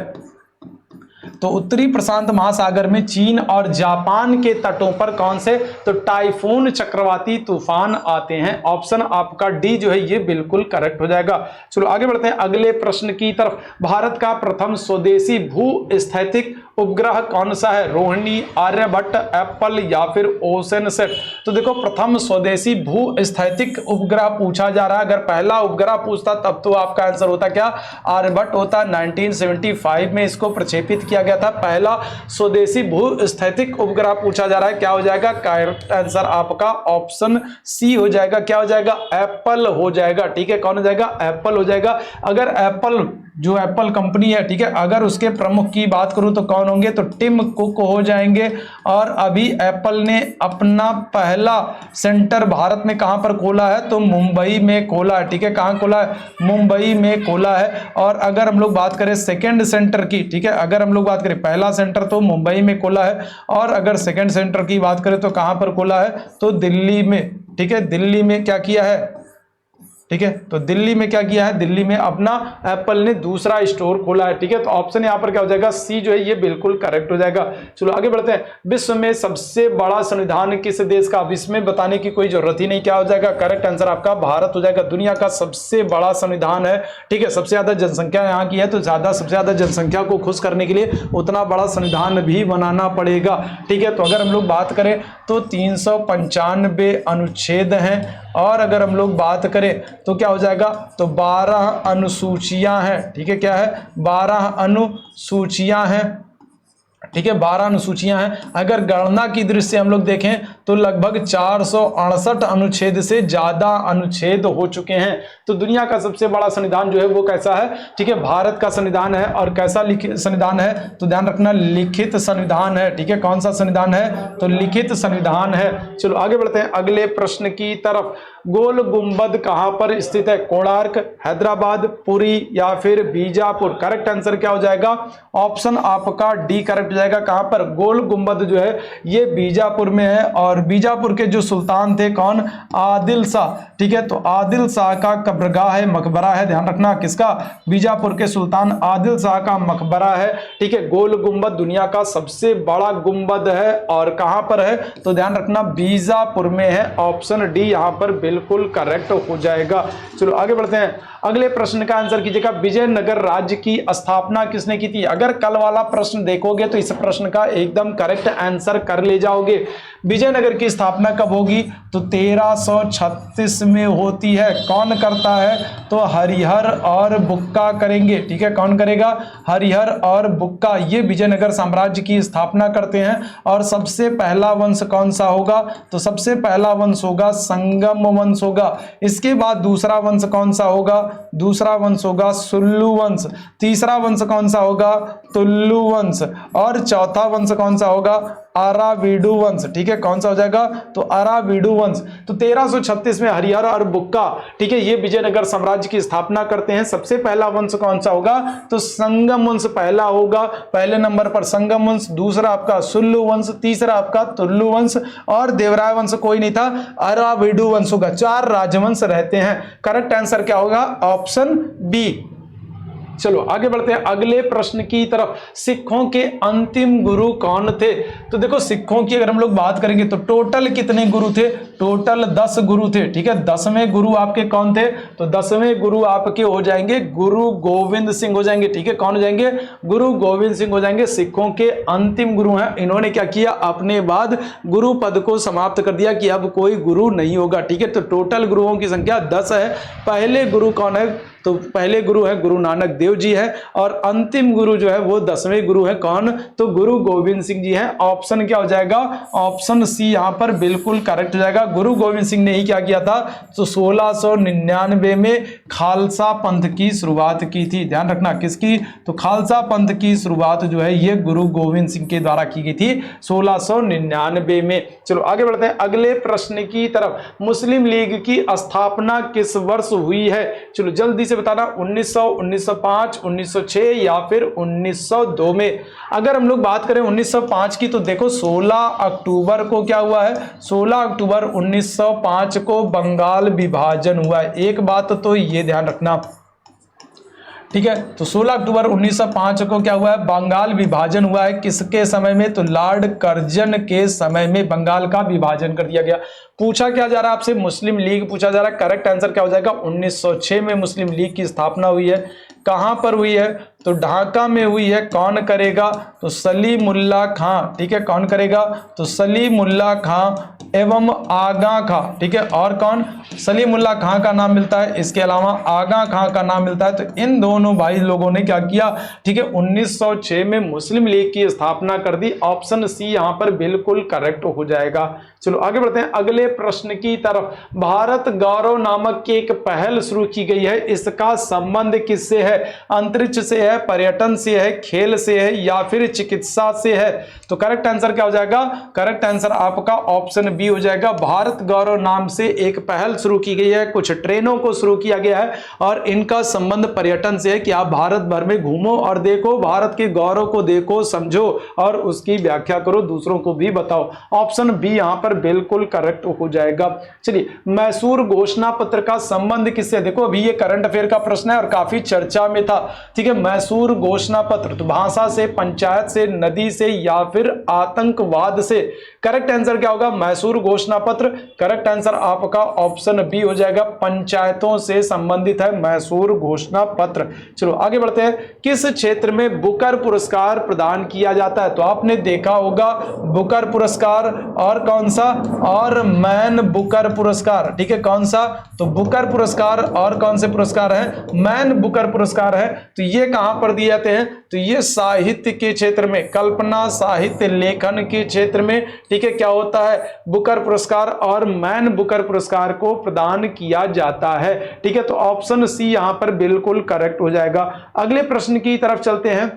तो उत्तरी प्रशांत महासागर में चीन और जापान के तटों पर कौन से, तो टाइफून चक्रवाती तूफान आते हैं। ऑप्शन आपका डी जो है ये बिल्कुल करेक्ट हो जाएगा। चलो आगे बढ़ते हैं अगले प्रश्न की तरफ। भारत का प्रथम स्वदेशी भू-स्थैतिक उपग्रह कौन सा है, रोहिणी, आर्यभट्ट, एप्पल या फिर ओशनसेट। तो देखो प्रथम स्वदेशी भू-स्थैतिक उपग्रह पूछा जा रहा है। अगर पहला उपग्रह पूछता तब तो आपका आंसर होता क्या, आर्यभट्ट होता। 1975 में इसको प्रक्षेपित किया गया था। पहला स्वदेशी भू-स्थैतिक उपग्रह पूछा जा रहा है, क्या हो जाएगा, करेक्ट आंसर आपका ऑप्शन सी हो जाएगा। क्या हो जाएगा, एप्पल हो जाएगा। ठीक है, कौन हो जाएगा, एप्पल हो जाएगा। अगर एप्पल जो एप्पल कंपनी है, ठीक है, अगर उसके प्रमुख की बात करूं तो कौन होंगे, तो टिम कुक हो जाएंगे। और अभी एप्पल ने अपना पहला सेंटर भारत में कहां पर खोला है, तो मुंबई में खोला है। ठीक है, कहां खोला है, मुंबई में खोला है। और अगर हम लोग बात करें सेकंड सेंटर की, ठीक है, अगर हम लोग बात करें पहला सेंटर तो मुंबई में खोला है, और अगर सेकंड सेंटर की बात करें तो कहां पर खोला है, तो दिल्ली में। ठीक है, दिल्ली में क्या किया है, ठीक है, तो दिल्ली में क्या किया है, दिल्ली में अपना एप्पल ने दूसरा स्टोर खोला है। ठीक है, तो ऑप्शन यहां पर क्या हो जाएगा, सी जो है ये बिल्कुल करेक्ट हो जाएगा। चलो आगे बढ़ते हैं। विश्व में सबसे बड़ा संविधान किस देश का, अब इसमें बताने की कोई जरूरत ही नहीं, क्या हो जाएगा, करेक्ट आंसर आपका भारत हो जाएगा। दुनिया का सबसे बड़ा संविधान है। ठीक है, सबसे ज्यादा जनसंख्या यहाँ की है, तो सबसे ज्यादा जनसंख्या को खुश करने के लिए उतना बड़ा संविधान भी बनाना पड़ेगा। ठीक है, तो अगर हम लोग बात करें तो 395 अनुच्छेद हैं, और अगर हम लोग बात करें तो क्या हो जाएगा, तो 12 अनुसूचियां हैं। ठीक है, क्या है, 12 अनुसूचियां हैं। ठीक है, 12 अनुसूचियां हैं। अगर गणना की दृष्टि से हम लोग देखें तो लगभग 468 अनुच्छेद से ज्यादा अनुच्छेद हो चुके हैं। तो दुनिया का सबसे बड़ा संविधान जो है वो कैसा है, ठीक है, भारत का संविधान है। और कैसा लिखित संविधान है, तो ध्यान रखना लिखित संविधान है। ठीक है, कौन सा संविधान है, तो लिखित संविधान है। चलो आगे बढ़ते हैं अगले प्रश्न की तरफ। गोल गुंबद कहां पर स्थित है, कोणार्क, हैदराबाद, पुरी या फिर बीजापुर। करेक्ट आंसर क्या हो जाएगा, ऑप्शन आपका डी करेक्ट हो जाएगा। कहां पर, गोल गुंबद जो है ये बीजापुर में है। और बीजापुर के जो सुल्तान थे कौन, आदिल शाह। ठीक है, तो आदिल शाह का कब्रगाह है, मकबरा है। ध्यान रखना किसका, बीजापुर के सुल्तान आदिल शाह का मकबरा है। ठीक है, गोल गुंबद दुनिया का सबसे बड़ा गुंबद है, और कहां पर है, तो ध्यान रखना बीजापुर में है। ऑप्शन डी यहां पर बिल्कुल करेक्ट हो जाएगा। चलो आगे बढ़ते हैं अगले प्रश्न का आंसर कीजिएगा। विजयनगर राज्य की स्थापना किसने की थी। अगर कल वाला प्रश्न देखोगे तो इस प्रश्न का एकदम करेक्ट आंसर कर ले जाओगे। विजयनगर की स्थापना कब होगी, तो 1336 में होती है। कौन करता है, तो हरिहर और बुक्का करेंगे। ठीक है, कौन करेगा, हरिहर और बुक्का, ये विजयनगर साम्राज्य की स्थापना करते हैं। और सबसे पहला वंश कौन सा होगा, तो सबसे पहला वंश होगा संगम वंश होगा। इसके बाद दूसरा वंश कौन सा होगा, दूसरा वंश होगा सुल्लू वंश। तीसरा वंश कौन सा होगा, तुल्लु वंश। और चौथा वंश कौन सा होगा, अराविडु वंश, ठीक है, कौन सा हो जाएगा, तो अराविडु वंश। तो 1336 में हरिहर और बुक्का, ठीक है, ये विजयनगर साम्राज्य की स्थापना करते हैं। सबसे पहला वंश कौन सा होगा, तो संगम वंश पहला होगा, पहले नंबर पर संगम वंश, दूसरा आपका सुल्लु वंश, तीसरा आपका तुल्लु वंश और देवराय वंश कोई नहीं था, अराविडु वंश होगा। 4 राजवंश रहते हैं। करेक्ट आंसर क्या होगा, ऑप्शन बी। चलो आगे बढ़ते हैं अगले प्रश्न की तरफ। सिखों के अंतिम गुरु कौन थे? तो देखो सिखों की अगर हम लोग बात करेंगे तो टोटल कितने गुरु थे, टोटल 10 गुरु थे, ठीक है। 10वें गुरु आपके कौन थे, तो 10वें गुरु आपके हो जाएंगे गुरु गोविंद सिंह हो जाएंगे, ठीक है। कौन हो जाएंगे, गुरु गोविंद सिंह हो जाएंगे। सिखों के अंतिम गुरु हैं। इन्होंने क्या किया, अपने बाद गुरु पद को समाप्त कर दिया कि अब कोई गुरु नहीं होगा, ठीक है। तो टोटल गुरुओं की संख्या 10 है। पहले गुरु कौन है, तो पहले गुरु है गुरु नानक देव जी है और अंतिम गुरु जो है वो 10वें गुरु है कौन, तो गुरु गोविंद सिंह जी हैं। ऑप्शन क्या हो जाएगा, ऑप्शन सी यहां पर बिल्कुल करेक्ट हो जाएगा। गुरु गोविंद सिंह ने ही क्या किया था, तो 1699 में खालसा पंथ की शुरुआत की थी। ध्यान रखना किसकी, तो खालसा पंथ की शुरुआत जो है ये गुरु गोविंद सिंह के द्वारा की गई थी 1699 में। चलो आगे बढ़ते हैं अगले प्रश्न की तरफ। मुस्लिम लीग की स्थापना किस वर्ष हुई है? चलो जल्दी से बताना, 1900, 1905, 1906 या फिर 1902 में। अगर हम लोग बात करें 1905 की तो देखो 16 अक्टूबर को क्या हुआ है, 16 अक्टूबर 1905 को बंगाल विभाजन हुआ है। एक बात तो ये ध्यान रखना, ठीक है। तो 16 अक्टूबर 1905 को क्या हुआ है, बंगाल विभाजन हुआ है। किसके समय में, तो लॉर्ड कर्जन के समय में बंगाल का विभाजन कर दिया गया। पूछा क्या जा रहा है आपसे, मुस्लिम लीग पूछा जा रहा है। करेक्ट आंसर क्या हो जाएगा, 1906 में मुस्लिम लीग की स्थापना हुई है। कहां पर हुई है, तो ढाका में हुई है। कौन करेगा, तो सलीमुल्लाह खां, ठीक है। कौन करेगा, तो सलीमुल्लाह खां एवं आगा खां, ठीक है। और कौन, सलीमुल्लाह खां का नाम मिलता है, इसके अलावा आगा खां का नाम मिलता है। तो इन दोनों भाई लोगों ने क्या किया, ठीक है, 1906 में मुस्लिम लीग की स्थापना कर दी। ऑप्शन सी यहां पर बिल्कुल करेक्ट हो जाएगा। चलो आगे बढ़ते हैं अगले प्रश्न की तरफ। भारत गौरव नामक की एक पहल शुरू की गई है। इसका संबंध किससे है, अंतरिक्ष से है, पर्यटन से है, खेल से है या फिर चिकित्सा से है? तो करेक्ट आंसर क्या हो जाएगा, करेक्ट आंसर आपका ऑप्शन बी हो जाएगा। भारत गौरव नाम से एक पहल शुरू की गई है, कुछ ट्रेनों को शुरू किया गया है और इनका संबंध पर्यटन से है कि आप भारत भर में घूमो और देखो, भारत के गौरव को देखो, समझो और उसकी व्याख्या करो, दूसरों को भी बताओ। ऑप्शन बी यहां पर बिल्कुल करेक्ट हो जाएगा। चलिए, मैसूर घोषणा पत्र का संबंध किससे? देखो अभी ये करंट अफेयर का प्रश्न है और काफी चर्चा में था, ठीक है। मैसूर घोषणा पत्र, तो भाषा से, पंचायत से, नदी से या फिर आतंकवाद से? करेक्ट आंसर क्या होगा, मैसूर घोषणा पत्र। करेक्ट आंसर आपका ऑप्शन बी हो जाएगा, पंचायतों से संबंधित है मैसूर घोषणा पत्र। चलो आगे बढ़ते हैं। किस क्षेत्र में बुकर पुरस्कार प्रदान किया जाता है? तो आपने देखा होगा बुकर पुरस्कार और कौन सा, और मैन बुकर पुरस्कार, ठीक है। कौन सा, तो बुकर पुरस्कार और कौन से पुरस्कार है, मैन बुकर पुरस्कार है। तो ये कहां पर दिए जाते हैं, तो ये साहित्य के क्षेत्र में, कल्पना साहित्य लेखन के क्षेत्र में, ठीक है, क्या होता है, बुकर पुरस्कार और मैन बुकर पुरस्कार को प्रदान किया जाता है, ठीक है। तो ऑप्शन सी यहां पर बिल्कुल करेक्ट हो जाएगा। अगले प्रश्न की तरफ चलते हैं।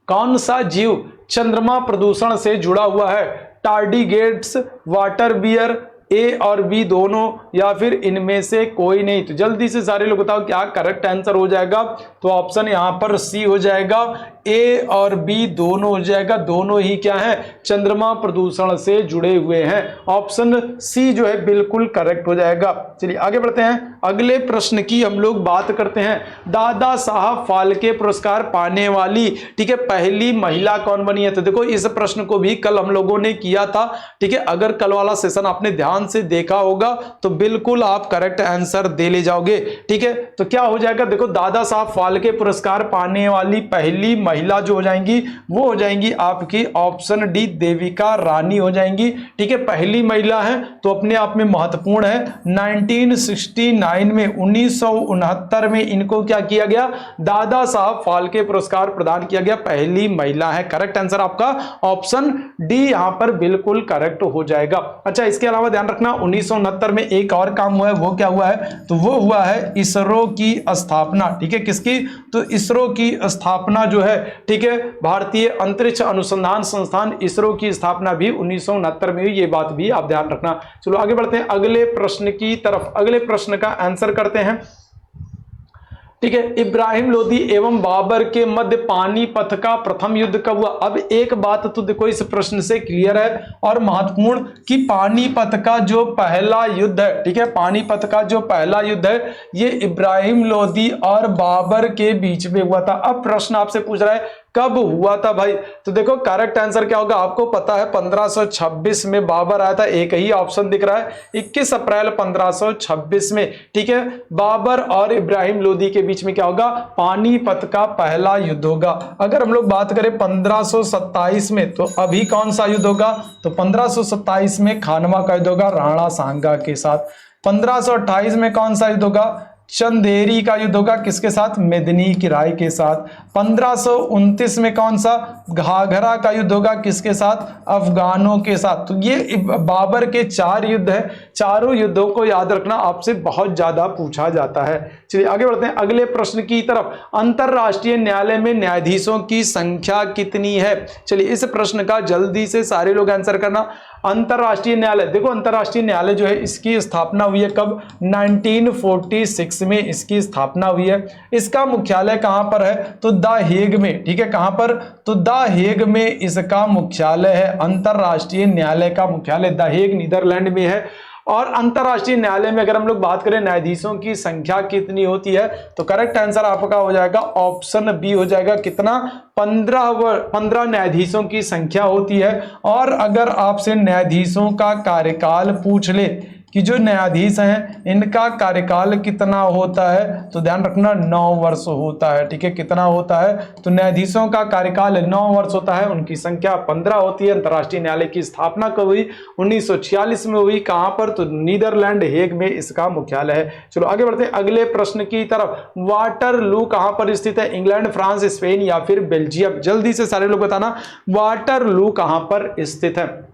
कौन सा जीव चंद्रमा प्रदूषण से जुड़ा हुआ है? टार्डिग्रेड्स, वाटर बियर, ए और बी दोनों या फिर इनमें से कोई नहीं? तो जल्दी से सारे लोग बताओ क्या करेक्ट आंसर हो जाएगा। तो ऑप्शन यहां पर सी हो जाएगा, ए और बी दोनों हो जाएगा। दोनों ही क्या है, चंद्रमा प्रदूषण से जुड़े हुए हैं। ऑप्शन सी जो है बिल्कुल करेक्ट हो जाएगा। चलिए आगे बढ़ते हैं। अगले प्रश्न की हम लोग बात करते हैं। दादा साहब फाल्के पुरस्कार पाने वाली, ठीक है, पहली महिला कौन बनी है? तो देखो इस प्रश्न को भी कल हम लोगों ने किया था, ठीक है। अगर कल वाला सेशन आपने ध्यान से देखा होगा तो बिल्कुल आप करेक्ट आंसर दे ले जाओगे, ठीक है। तो क्या हो जाएगा, देखो दादा साहब फाल्के पुरस्कार पाने वाली पहली महिला जो हो जाएंगी वो हो जाएंगी आपकी ऑप्शन डी, देविका रानी हो जाएंगी, ठीक है। पहली महिला है तो अपने आप में महत्वपूर्ण है। 1969 में 1969 में इनको क्या किया गया, दादा साहब फाल्के पुरस्कार प्रदान किया गया, पहली महिला है। करेक्ट आंसर आपका ऑप्शन डी यहां पर बिल्कुल करेक्ट हो जाएगा। अच्छा, इसके अलावा ध्यान रखना 1969 में एक और काम हुआ है, वो क्या हुआ है, तो वो हुआ है इसरो की स्थापना। ठीक है, किसकी, तो इसरो की स्थापना जो है, ठीक है, भारतीय अंतरिक्ष अनुसंधान संस्थान इसरो की स्थापना भी 1969 में हुई, ये बात भी आप ध्यान रखना। चलो आगे बढ़ते हैं अगले प्रश्न की तरफ। अगले प्रश्न का आंसर करते हैं। ठीक है, इब्राहिम लोदी एवं बाबर के मध्य पानीपत का प्रथम युद्ध कब हुआ। अब एक बात तो देखो इस प्रश्न से क्लियर है और महत्वपूर्ण कि पानीपत का जो पहला युद्ध है, ठीक है, पानीपत का जो पहला युद्ध है ये इब्राहिम लोदी और बाबर के बीच में हुआ था। अब प्रश्न आपसे पूछ रहा है कब हुआ था भाई, तो देखो करेक्ट आंसर क्या होगा, आपको पता है 1526 में बाबर आया था, एक ही ऑप्शन दिख रहा है 21 अप्रैल 1526 में। ठीक है, बाबर और इब्राहिम लोदी के बीच में क्या होगा, पानीपत का पहला युद्ध होगा। अगर हम लोग बात करें 1527 में, तो अभी कौन सा युद्ध होगा, तो 1527 में खानवा का युद्ध होगा राणा सांगा के साथ। 1528 में कौन सा युद्ध होगा, चंदेरी का युद्ध होगा, किसके साथ, मेदिनी की राय के साथ। 1529 में कौन सा, घाघरा का युद्ध होगा, किसके साथ, अफगानों के साथ। तो ये बाबर के 4 युद्ध है, चारों युद्धों को याद रखना, आपसे बहुत ज्यादा पूछा जाता है। चलिए आगे बढ़ते हैं अगले प्रश्न की तरफ। अंतरराष्ट्रीय न्यायालय में न्यायाधीशों की संख्या कितनी है। चलिए इस प्रश्न का जल्दी से सारे लोग आंसर करना। अंतरराष्ट्रीय न्यायालय, देखो अंतरराष्ट्रीय न्यायालय जो है इसकी स्थापना हुई है कब, 1946 में इसकी स्थापना हुई है। इसका मुख्यालय कहां पर है, तो द हेग में। ठीक है, कहां पर, तो द हेग में इसका मुख्यालय है। अंतरराष्ट्रीय न्यायालय का मुख्यालय द हेग नीदरलैंड में है। और अंतरराष्ट्रीय न्यायालय में अगर हम लोग बात करें न्यायाधीशों की संख्या कितनी होती है, तो करेक्ट आंसर आपका हो जाएगा ऑप्शन बी हो जाएगा, कितना, 15 न्यायाधीशों की संख्या होती है। और अगर आपसे न्यायाधीशों का कार्यकाल पूछ ले कि जो न्यायाधीश हैं इनका कार्यकाल कितना होता है, तो ध्यान रखना 9 वर्ष होता है। ठीक है, कितना होता है, तो न्यायाधीशों का कार्यकाल 9 वर्ष होता है, उनकी संख्या 15 होती है। अंतर्राष्ट्रीय न्यायालय की स्थापना कब हुई, 1946 में हुई। कहां पर, तो नीदरलैंड हेग में इसका मुख्यालय है। चलो आगे बढ़ते हैं अगले प्रश्न की तरफ। वाटरलू कहां पर स्थित है, इंग्लैंड, फ्रांस, स्पेन या फिर बेल्जियम। जल्दी से सारे लोग बताना वाटरलू कहां पर स्थित है।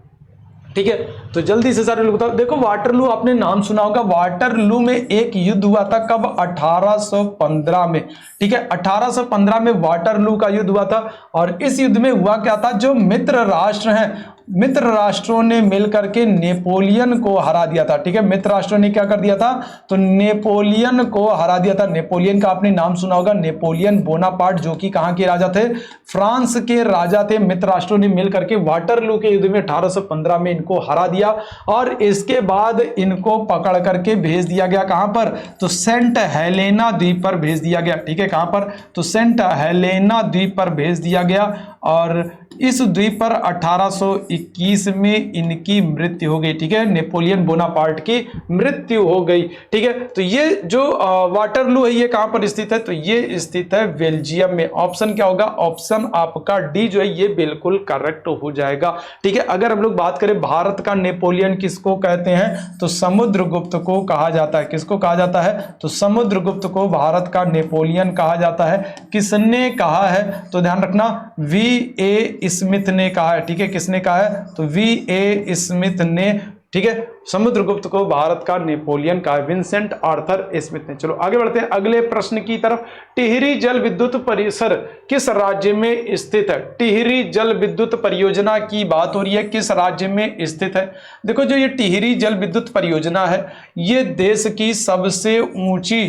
ठीक है, तो जल्दी से सारे लोग बताओ। देखो वाटरलू आपने नाम सुना होगा, वाटरलू में एक युद्ध हुआ था कब, 1815 में। ठीक है, 1815 में वाटरलू का युद्ध हुआ था। और इस युद्ध में हुआ क्या था, जो मित्र राष्ट्र हैं, मित्र राष्ट्रों ने मिलकर के नेपोलियन को हरा दिया था। ठीक है, मित्र राष्ट्रों ने क्या कर दिया था, तो नेपोलियन को हरा दिया था। नेपोलियन का आपने नाम सुना होगा, नेपोलियन बोनापार्ट, जो कि कहां के राजा थे, फ्रांस के राजा थे। मित्र राष्ट्रों ने मिलकर के वाटरलू के युद्ध में 1815 में इनको हरा दिया। और इसके बाद इनको पकड़ करके भेज दिया गया कहां पर, तो सेंट हेलेना द्वीप पर भेज दिया गया। ठीक है, कहां पर, तो सेंट हेलेना द्वीप पर भेज दिया गया। और इस द्वीप पर 1821 में इनकी मृत्यु हो गई। ठीक है, नेपोलियन बोनापार्ट की मृत्यु हो गई। ठीक है, तो ये जो वाटरलू है ये कहां पर स्थित है, तो ये स्थित है बेल्जियम में। ऑप्शन क्या होगा, ऑप्शन आपका डी जो है ये बिल्कुल करेक्ट हो जाएगा। ठीक है, अगर हम लोग बात करें भारत का नेपोलियन किसको कहते हैं, तो समुद्रगुप्त को कहा जाता है। किसको कहा जाता है, तो समुद्रगुप्त को भारत का नेपोलियन कहा जाता है। किसने कहा है, तो ध्यान रखना V.A. स्मिथ ने कहा है। ठीक है, किसने कहा है, तो V.A. स्मिथ ने। ठीक है, समुद्रगुप्त को भारत का नेपोलियन कहा है, विंसेंट आर्थर स्मिथ ने। चलो आगे बढ़ते हैं अगले प्रश्न की तरफ। टिहरी जल विद्युत परिसर किस राज्य में स्थित है। टिहरी जल विद्युत परियोजना की बात हो रही है, किस राज्य में स्थित है। देखो जो ये टिहरी जल विद्युत परियोजना है ये देश की सबसे ऊंची,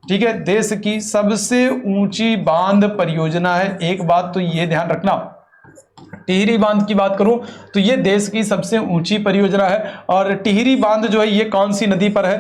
ठीक है, देश की सबसे ऊंची बांध परियोजना है। एक बात तो ये ध्यान रखना, टिहरी बांध की बात करूं तो ये देश की सबसे ऊंची परियोजना है। और टिहरी बांध जो है ये कौन सी नदी पर है,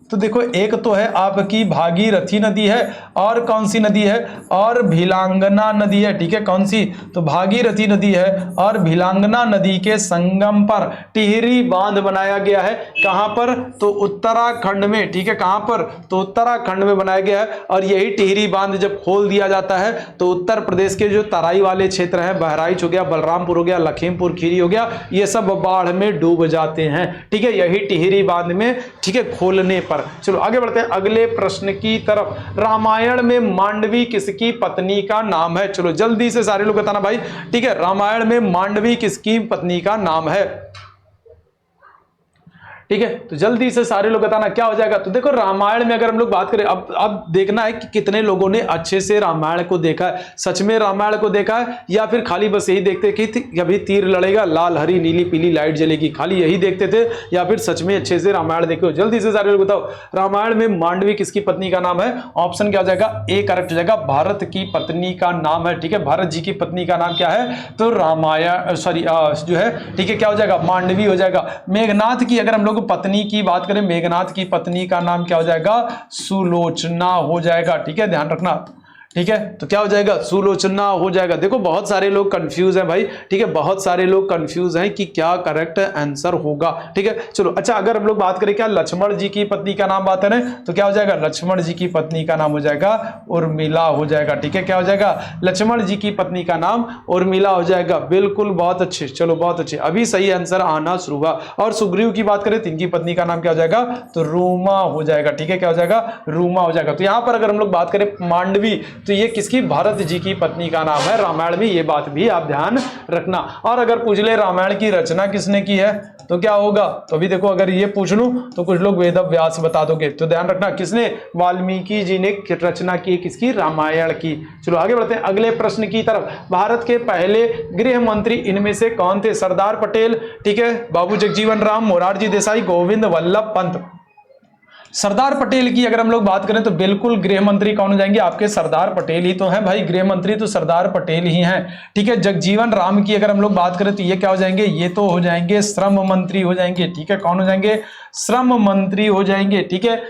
तो देखो एक तो है आपकी भागीरथी नदी है, और कौन सी नदी है, और भिलांगना नदी है। ठीक है, कौन सी, तो भागीरथी नदी है और भिलांगना नदी के संगम पर टिहरी बांध बनाया गया है। कहां पर, तो उत्तराखंड में। ठीक है, कहां पर, तो उत्तराखंड में बनाया गया है। और यही टिहरी बांध जब खोल दिया जाता है तो उत्तर प्रदेश के जो तराई वाले क्षेत्र हैं, बहराइच हो गया, बलरामपुर हो गया, लखीमपुर खीरी हो गया, ये सब बाढ़ में डूब जाते हैं। ठीक है, यही टिहरी बांध में, ठीक है, खोलने पर। चलो आगे बढ़ते हैं अगले प्रश्न की तरफ। रामायण में मांडवी किसकी पत्नी का नाम है। चलो जल्दी से सारे लोग बताना भाई। ठीक है, रामायण में मांडवी किसकी पत्नी का नाम है। ठीक है, तो जल्दी से सारे लोग बताना क्या हो जाएगा। तो देखो रामायण में अगर हम लोग बात करें, अब देखना है कि कितने लोगों ने अच्छे से रामायण को देखा है, सच में रामायण को देखा है, या फिर खाली बस यही देखते कि अभी तीर लड़ेगा, लाल हरी नीली पीली लाइट जलेगी, खाली यही देखते थे, या फिर सच में अच्छे से रामायण देखो। जल्दी से सारे लोग बताओ, रामायण में मांडवी किसकी पत्नी का नाम है? ऑप्शन क्या हो जाएगा? ए करेक्ट हो जाएगा, भारत की पत्नी का नाम है। ठीक है, भारत जी की पत्नी का नाम क्या है? तो रामायण सॉरी जो है, ठीक है, क्या हो जाएगा? मांडवी हो जाएगा। मेघनाथ की अगर हम लोग पत्नी की बात करें, मेघनाथ की पत्नी का नाम क्या हो जाएगा? सुलोचना हो जाएगा। ठीक है, ध्यान रखना। ठीक है, तो क्या हो जाएगा? सुलोचना हो जाएगा। देखो बहुत सारे लोग कंफ्यूज हैं भाई, ठीक है, बहुत सारे लोग कंफ्यूज हैं कि क्या करेक्ट आंसर होगा। ठीक है, चलो अच्छा, अगर हम लोग बात करें क्या लक्ष्मण जी की पत्नी का नाम बात करें तो क्या हो जाएगा? लक्ष्मण जी की पत्नी का नाम हो जाएगा उर्मिला हो जाएगा। ठीक है, क्या हो जाएगा? लक्ष्मण जी की पत्नी का नाम उर्मिला हो जाएगा। बिल्कुल, बहुत अच्छे, चलो बहुत अच्छे, अभी सही आंसर आना शुरू हुआ। और सुग्रीव की बात करें तो इनकी पत्नी का नाम क्या हो जाएगा? तो रूमा हो जाएगा। ठीक है, क्या हो जाएगा? रूमा हो जाएगा। तो यहां पर अगर हम लोग बात करें मांडवी, तो ये किसकी? भारत जी की पत्नी का नाम है रामायण में, ये बात भी आप ध्यान रखना। और अगर पूछ ले रामायण की रचना किसने की है तो क्या होगा? तो अभी देखो, अगर ये पूछ लूं तो कुछ लोग वेद व्यास बता दोगे, तो ध्यान रखना किसने? वाल्मीकि जी ने रचना की, किसकी? रामायण की। चलो आगे बढ़ते हैं अगले प्रश्न की तरफ। भारत के पहले गृह मंत्री इनमें से कौन थे? सरदार पटेल, ठीक है, बाबू जगजीवन राम, मोरारजी देसाई, गोविंद वल्लभ पंत। सरदार पटेल की अगर हम लोग बात करें तो बिल्कुल गृह मंत्री कौन हो जाएंगे? आपके सरदार पटेल ही तो हैं भाई, गृह मंत्री तो सरदार पटेल ही हैं। ठीक है, जगजीवन राम की अगर हम लोग बात करें तो ये क्या हो जाएंगे? ये तो हो जाएंगे श्रम मंत्री हो जाएंगे। ठीक है, कौन हो जाएंगे? श्रम मंत्री हो जाएंगे। ठीक है,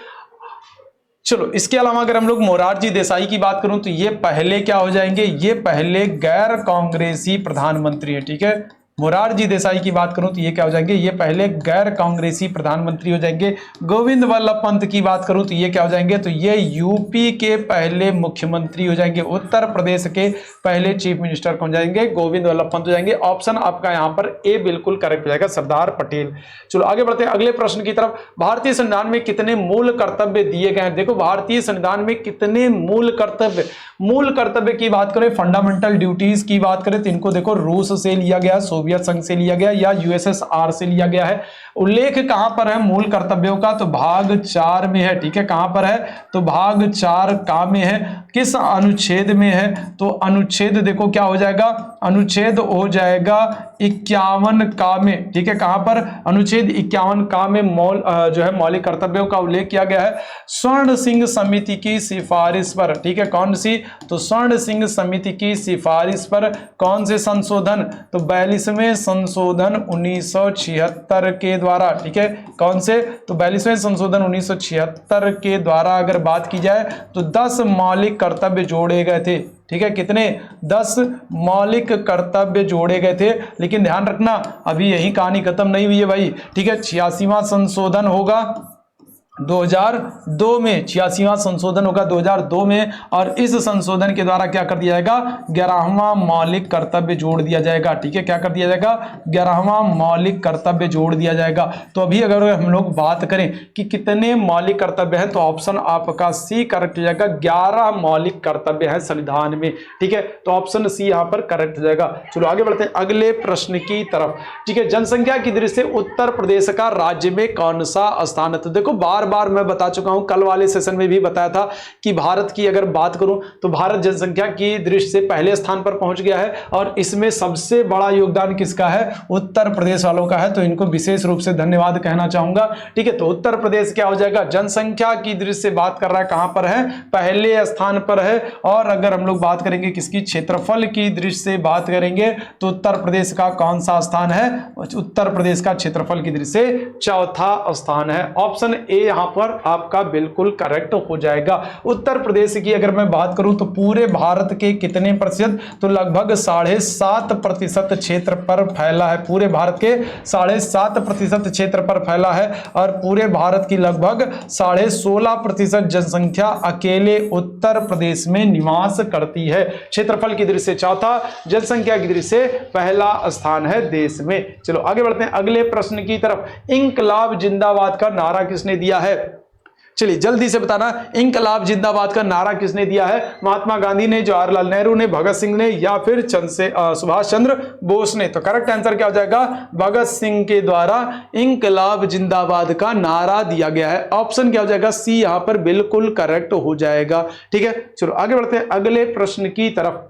चलो इसके अलावा अगर हम लोग मोरारजी देसाई की बात करूं तो ये पहले क्या हो जाएंगे? ये पहले गैर कांग्रेसी प्रधानमंत्री है। ठीक है, मोरारजी देसाई की बात करूं तो ये क्या हो जाएंगे? ये पहले गैर कांग्रेसी प्रधानमंत्री हो जाएंगे। गोविंद वल्लभ पंत की बात करूं तो ये क्या हो जाएंगे? तो ये यूपी के पहले मुख्यमंत्री हो जाएंगे। उत्तर प्रदेश के पहले चीफ मिनिस्टर कौन जाएंगे? गोविंद वल्लभ पंत हो जाएंगे। ऑप्शन आपका यहां पर ए बिल्कुल करेक्ट हो जाएगा, सरदार पटेल। चलो आगे बढ़ते हैं अगले प्रश्न की तरफ। भारतीय संविधान में कितने मूल कर्तव्य दिए गए हैं? देखो भारतीय संविधान में कितने मूल कर्तव्य की बात करें, फंडामेंटल ड्यूटीज की बात करें तो इनको देखो रूस से लिया गया, सोवियत संघ से लिया गया या यूएसएसआर से लिया गया है। उल्लेख कहां पर है मूल कर्तव्यों का? तो भाग 4 में है। ठीक है, कहां पर है? तो भाग 4 का में है। किस अनुच्छेद में है? तो अनुच्छेद देखो क्या हो जाएगा? अनुच्छेद हो जाएगा 51 का में। ठीक है, कहां पर? अनुच्छेद 51 का में जो है मौलिक कर्तव्यों का उल्लेख किया गया है। स्वर्ण सिंह समिति की सिफारिश पर। ठीक है, कौन सी? तो स्वर्ण सिंह समिति की सिफारिश पर कौन से संशोधन? तो 42वें संशोधन 1976 के द्वारा। ठीक है, कौन से? तो 42वें संशोधन 1976 के द्वारा अगर बात की जाए तो 10 मौलिक कर्तव्य जोड़े गए थे। ठीक है, कितने? 10 मौलिक कर्तव्य जोड़े गए थे। लेकिन ध्यान रखना अभी यही कहानी खत्म नहीं हुई है भाई। ठीक है, 86वां संशोधन होगा 2002 में, 86वां संशोधन होगा 2002 में, और इस संशोधन के द्वारा क्या कर दिया जाएगा? 11वां मौलिक कर्तव्य जोड़ दिया जाएगा। ठीक है, क्या कर दिया जाएगा? 11वां मौलिक कर्तव्य जोड़ दिया जाएगा। तो अभी अगर हम लोग बात करें कि कितने मौलिक कर्तव्य हैं तो ऑप्शन आपका सी करेक्ट हो जाएगा। 11 मौलिक कर्तव्य है संविधान में। ठीक है, तो ऑप्शन सी यहां पर करेक्ट हो जाएगा। चलो आगे बढ़ते हैं अगले प्रश्न की तरफ। ठीक है, जनसंख्या की दृष्टि से उत्तर प्रदेश का राज्य में कौन सा स्थान है? तो देखो बार मैं बता चुका हूं, कल वाले सेशन में भी बताया था कि भारत की अगर बात करूं तो भारत जनसंख्या की दृष्टि से पहले स्थान पर पहुंच गया है, और इसमें सबसे बड़ा योगदान किसका है? उत्तर प्रदेश वालों का है। तो इनको विशेष रूप से धन्यवाद कहना चाहूंगा। ठीक है, तो उत्तर प्रदेश क्या हो जाएगा? जनसंख्या की दृष्टि से बात कर रहा है, कहां पर है? पहले स्थान पर है। और अगर हम लोग बात करेंगे किसकी? क्षेत्रफल की दृष्टि से बात करेंगे तो उत्तर प्रदेश का कौन सा स्थान है? उत्तर प्रदेश का क्षेत्रफल की दृष्टि से चौथा स्थान है। ऑप्शन ए यहां पर आपका बिल्कुल करेक्ट हो जाएगा। उत्तर प्रदेश की अगर मैं बात करूं तो पूरे भारत के कितने प्रतिशत? तो लगभग 7.5% क्षेत्र पर फैला है। पूरे भारत के 7.5% क्षेत्र पर फैला है, और पूरे भारत की लगभग 16.5% जनसंख्या अकेले उत्तर प्रदेश में निवास करती है। क्षेत्रफल की दृष्टि से चौथा, जनसंख्या की दृष्टि से पहला स्थान है देश में। चलो आगे बढ़ते हैं अगले प्रश्न की तरफ। इंकलाब जिंदाबाद का नारा किसने दिया है? चलिए जल्दी से बताना, इंकलाब जिंदाबाद का नारा किसने दिया है? महात्मा गांधी ने, जवाहरलाल नेहरू ने, भगत सिंह ने या फिर सुभाष चंद्र बोस ने? तो करेक्ट आंसर क्या हो जाएगा? भगत सिंह के द्वारा इंकलाब जिंदाबाद का नारा दिया गया है। ऑप्शन क्या हो जाएगा? सी यहां पर बिल्कुल करेक्ट हो जाएगा। ठीक है, चलो आगे बढ़ते हैं अगले प्रश्न की तरफ।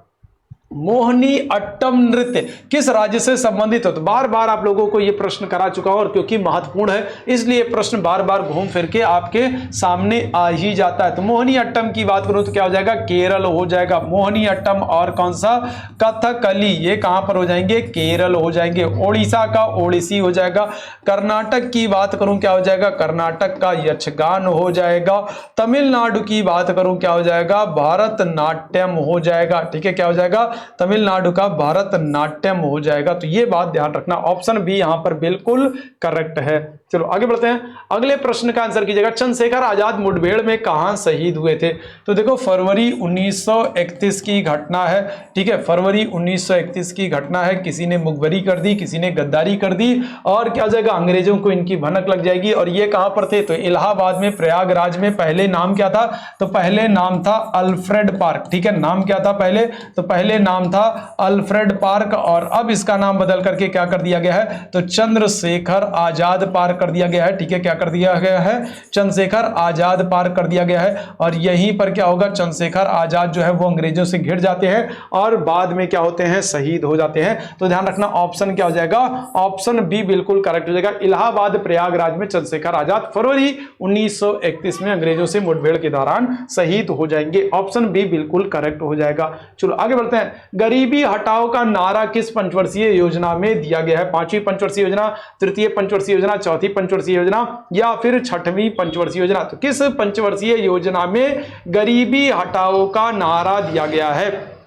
मोहिनी अट्टम नृत्य किस राज्य से संबंधित हो? तो बार बार आप लोगों को यह प्रश्न करा चुका हूं और क्योंकि महत्वपूर्ण है इसलिए प्रश्न बार बार घूम फिर के आपके सामने आ ही जाता है। तो मोहिनी अट्टम की बात करूं तो क्या हो जाएगा? केरल हो जाएगा। मोहिनी अट्टम और कौन सा? कथकली, ये कहां पर हो जाएंगे? केरल हो जाएंगे। ओडिशा का ओडिसी हो जाएगा। कर्नाटक की बात करूं क्या हो जाएगा? कर्नाटक का यक्षगान हो जाएगा। तमिलनाडु की बात करूं क्या हो जाएगा? भरतनाट्यम हो जाएगा। ठीक है, क्या हो जाएगा? तमिलनाडु का भरतनाट्यम हो जाएगा। तो ये बात ध्यान रखना, ऑप्शन बी यहां पर बिल्कुल करेक्ट है। चलो आगे बढ़ते हैं, अगले प्रश्न का आंसर कीजिएगा। चंद्रशेखर आजाद मुठभेड़ में कहां शहीद हुए थे? तो देखो फरवरी 1931 की घटना है। ठीक है, फरवरी 1931 की घटना है। किसी ने मुखबरी कर दी, किसी ने गद्दारी कर दी और क्या हो जाएगा? अंग्रेजों को इनकी भनक लग जाएगी। और ये कहां पर थे? तो इलाहाबाद में, प्रयागराज में। पहले नाम क्या था? तो पहले नाम था अल्फ्रेड पार्क। ठीक है, नाम क्या था पहले? तो पहले नाम था अल्फ्रेड पार्क और अब इसका नाम बदल करके क्या कर दिया गया है? तो चंद्रशेखर आजाद पार्क कर दिया गया है। ठीक है, क्या कर दिया गया है? चंद्रशेखर आजाद पार्क कर दिया गया है। और यहीं पर क्या होगा? चंद्रशेखर आजाद जो है वो अंग्रेजों से घिर जाते हैं और बाद में क्या होते हैं? शहीद हो जाते हैं। तो ध्यान रखना, ऑप्शन क्या हो जाएगा? ऑप्शन बी बिल्कुल करेक्ट हो जाएगा। इलाहाबाद प्रयागराज में चंद्रशेखर आजाद फरवरी 1931 में अंग्रेजों से मुठभेड़ के दौरान शहीद हो जाएंगे। ऑप्शन बी बिल्कुल करेक्ट हो जाएगा। चलो आगे बढ़ते हैं, गरीबी हटाओ का नारा किस पंचवर्षीय योजना में दिया गया है? पांचवी पंचवर्षीय योजना, तृतीय पंचवर्षीय योजना, चौथी पंचवर्षीय योजना या फिर छठवीं पंचवर्षीय योजना? तो किस पंचवर्षीय योजना में गरीबी हटाओ का नारा दिया गया है?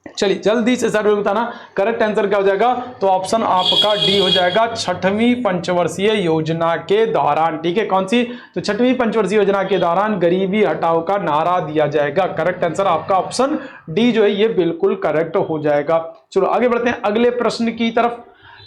चलिए जल्दी से सर बताना, करेक्ट आंसर क्या हो जाएगा? तो ऑप्शन आपका डी हो जाएगा, छठवीं पंचवर्षीय योजना के दौरान। ठीक है, कौन सी? तो छठवीं पंचवर्षीय योजना के दौरान गरीबी हटाओ का नारा दिया जाएगा। करेक्ट आंसर आपका ऑप्शन डी जो है ये बिल्कुल करेक्ट हो जाएगा। चलो आगे बढ़ते हैं अगले प्रश्न की तरफ।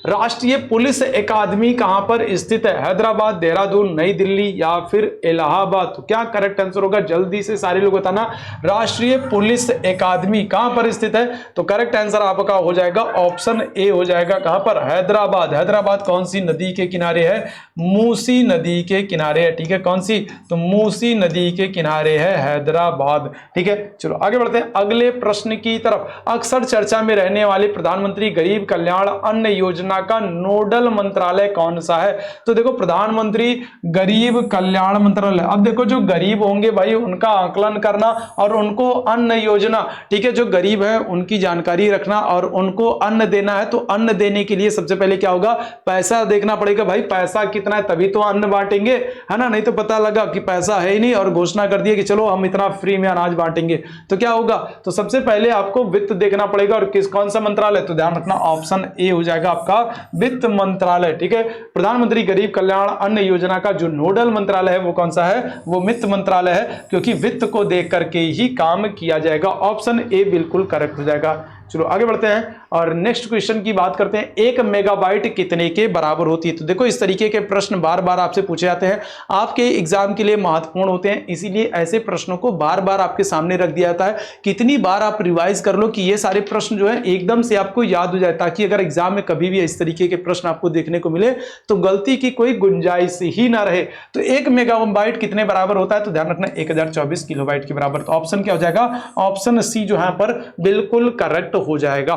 राष्ट्रीय पुलिस अकादमी कहां पर स्थित है? हैदराबाद, देहरादून, नई दिल्ली या फिर इलाहाबाद? तो क्या करेक्ट आंसर होगा? जल्दी से सारे लोग बताना, राष्ट्रीय पुलिस अकादमी कहां पर स्थित है? तो करेक्ट आंसर आपका हो जाएगा ऑप्शन ए हो जाएगा। कहां पर? हैदराबाद। हैदराबाद कौन सी नदी के किनारे है? मूसी नदी के किनारे है। ठीक है, कौन सी? तो मूसी नदी के किनारे है हैदराबाद। ठीक है, चलो आगे बढ़ते हैं अगले प्रश्न की तरफ। अक्सर चर्चा में रहने वाले प्रधानमंत्री गरीब कल्याण अन्न योजना का नोडल मंत्रालय कौन सा है? तो देखो प्रधानमंत्री गरीब कल्याण मंत्रालय। अब देखो जो गरीब होंगे भाई उनका आकलन करना और उनको अन्न योजना, ठीक है, जो गरीब है उनकी जानकारी रखना और उनको अन्न देना है। तो अन्न देने के लिए सबसे पहले क्या होगा? पैसा देखना पड़ेगा भाई, पैसा कितना है तभी तो अन्न बांटेंगे, है ना? नहीं तो पता लगा कि पैसा है ही नहीं और घोषणा कर दिया कि चलो हम इतना फ्री में अनाज बांटेंगे, तो क्या होगा? तो सबसे पहले आपको वित्त देखना पड़ेगा और कौन सा मंत्रालय? तो ध्यान रखना ऑप्शन ए हो जाएगा आपका वित्त मंत्रालय। ठीक है, प्रधानमंत्री गरीब कल्याण अन्न योजना का जो नोडल मंत्रालय है वो कौन सा है? वो वित्त मंत्रालय है, क्योंकि वित्त को देख करके ही काम किया जाएगा। ऑप्शन ए बिल्कुल करेक्ट हो जाएगा। चलो आगे बढ़ते हैं और नेक्स्ट क्वेश्चन की बात करते हैं। 1 मेगाबाइट कितने के बराबर होती है? तो देखो इस तरीके के प्रश्न बार बार आपसे पूछे जाते हैं, आपके एग्जाम के लिए महत्वपूर्ण होते हैं, इसीलिए ऐसे प्रश्नों को बार बार आपके सामने रख दिया जाता है। कितनी बार आप रिवाइज कर लो कि ये सारे प्रश्न जो है एकदम से आपको याद हो जाए, ताकि अगर एग्जाम में कभी भी इस तरीके के प्रश्न आपको देखने को मिले तो गलती की कोई गुंजाइश ही ना रहे। तो 1 मेगाबाइट कितने बराबर होता है? तो ध्यान रखना 1024 किलोबाइट के बराबर। तो ऑप्शन क्या हो जाएगा? ऑप्शन सी जो है पर बिल्कुल करेक्ट हो जाएगा।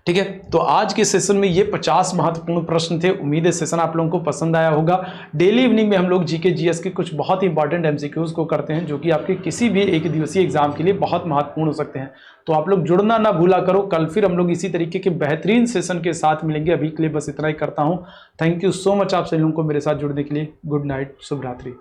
ठीक है, तो आज के सेशन में ये 50 महत्वपूर्ण प्रश्न थे। उम्मीद है सेशन आप लोगों को पसंद आया होगा। डेली इवनिंग में हम लोग जीके जीएस के कुछ बहुत ही इंपॉर्टेंट एमसीक्यूज को करते हैं, जो कि आपके किसी भी एक दिवसीय एग्जाम के लिए बहुत महत्वपूर्ण हो सकते हैं। तो आप लोग जुड़ना ना भूला करो। कल फिर हम लोग इसी तरीके के बेहतरीन सेशन के साथ मिलेंगे। अभी के लिए बस इतना ही करता हूं। थैंक यू सो मच आप सभी लोगों को मेरे साथ जुड़ने के लिए। गुड नाइट, शुभ रात्रि।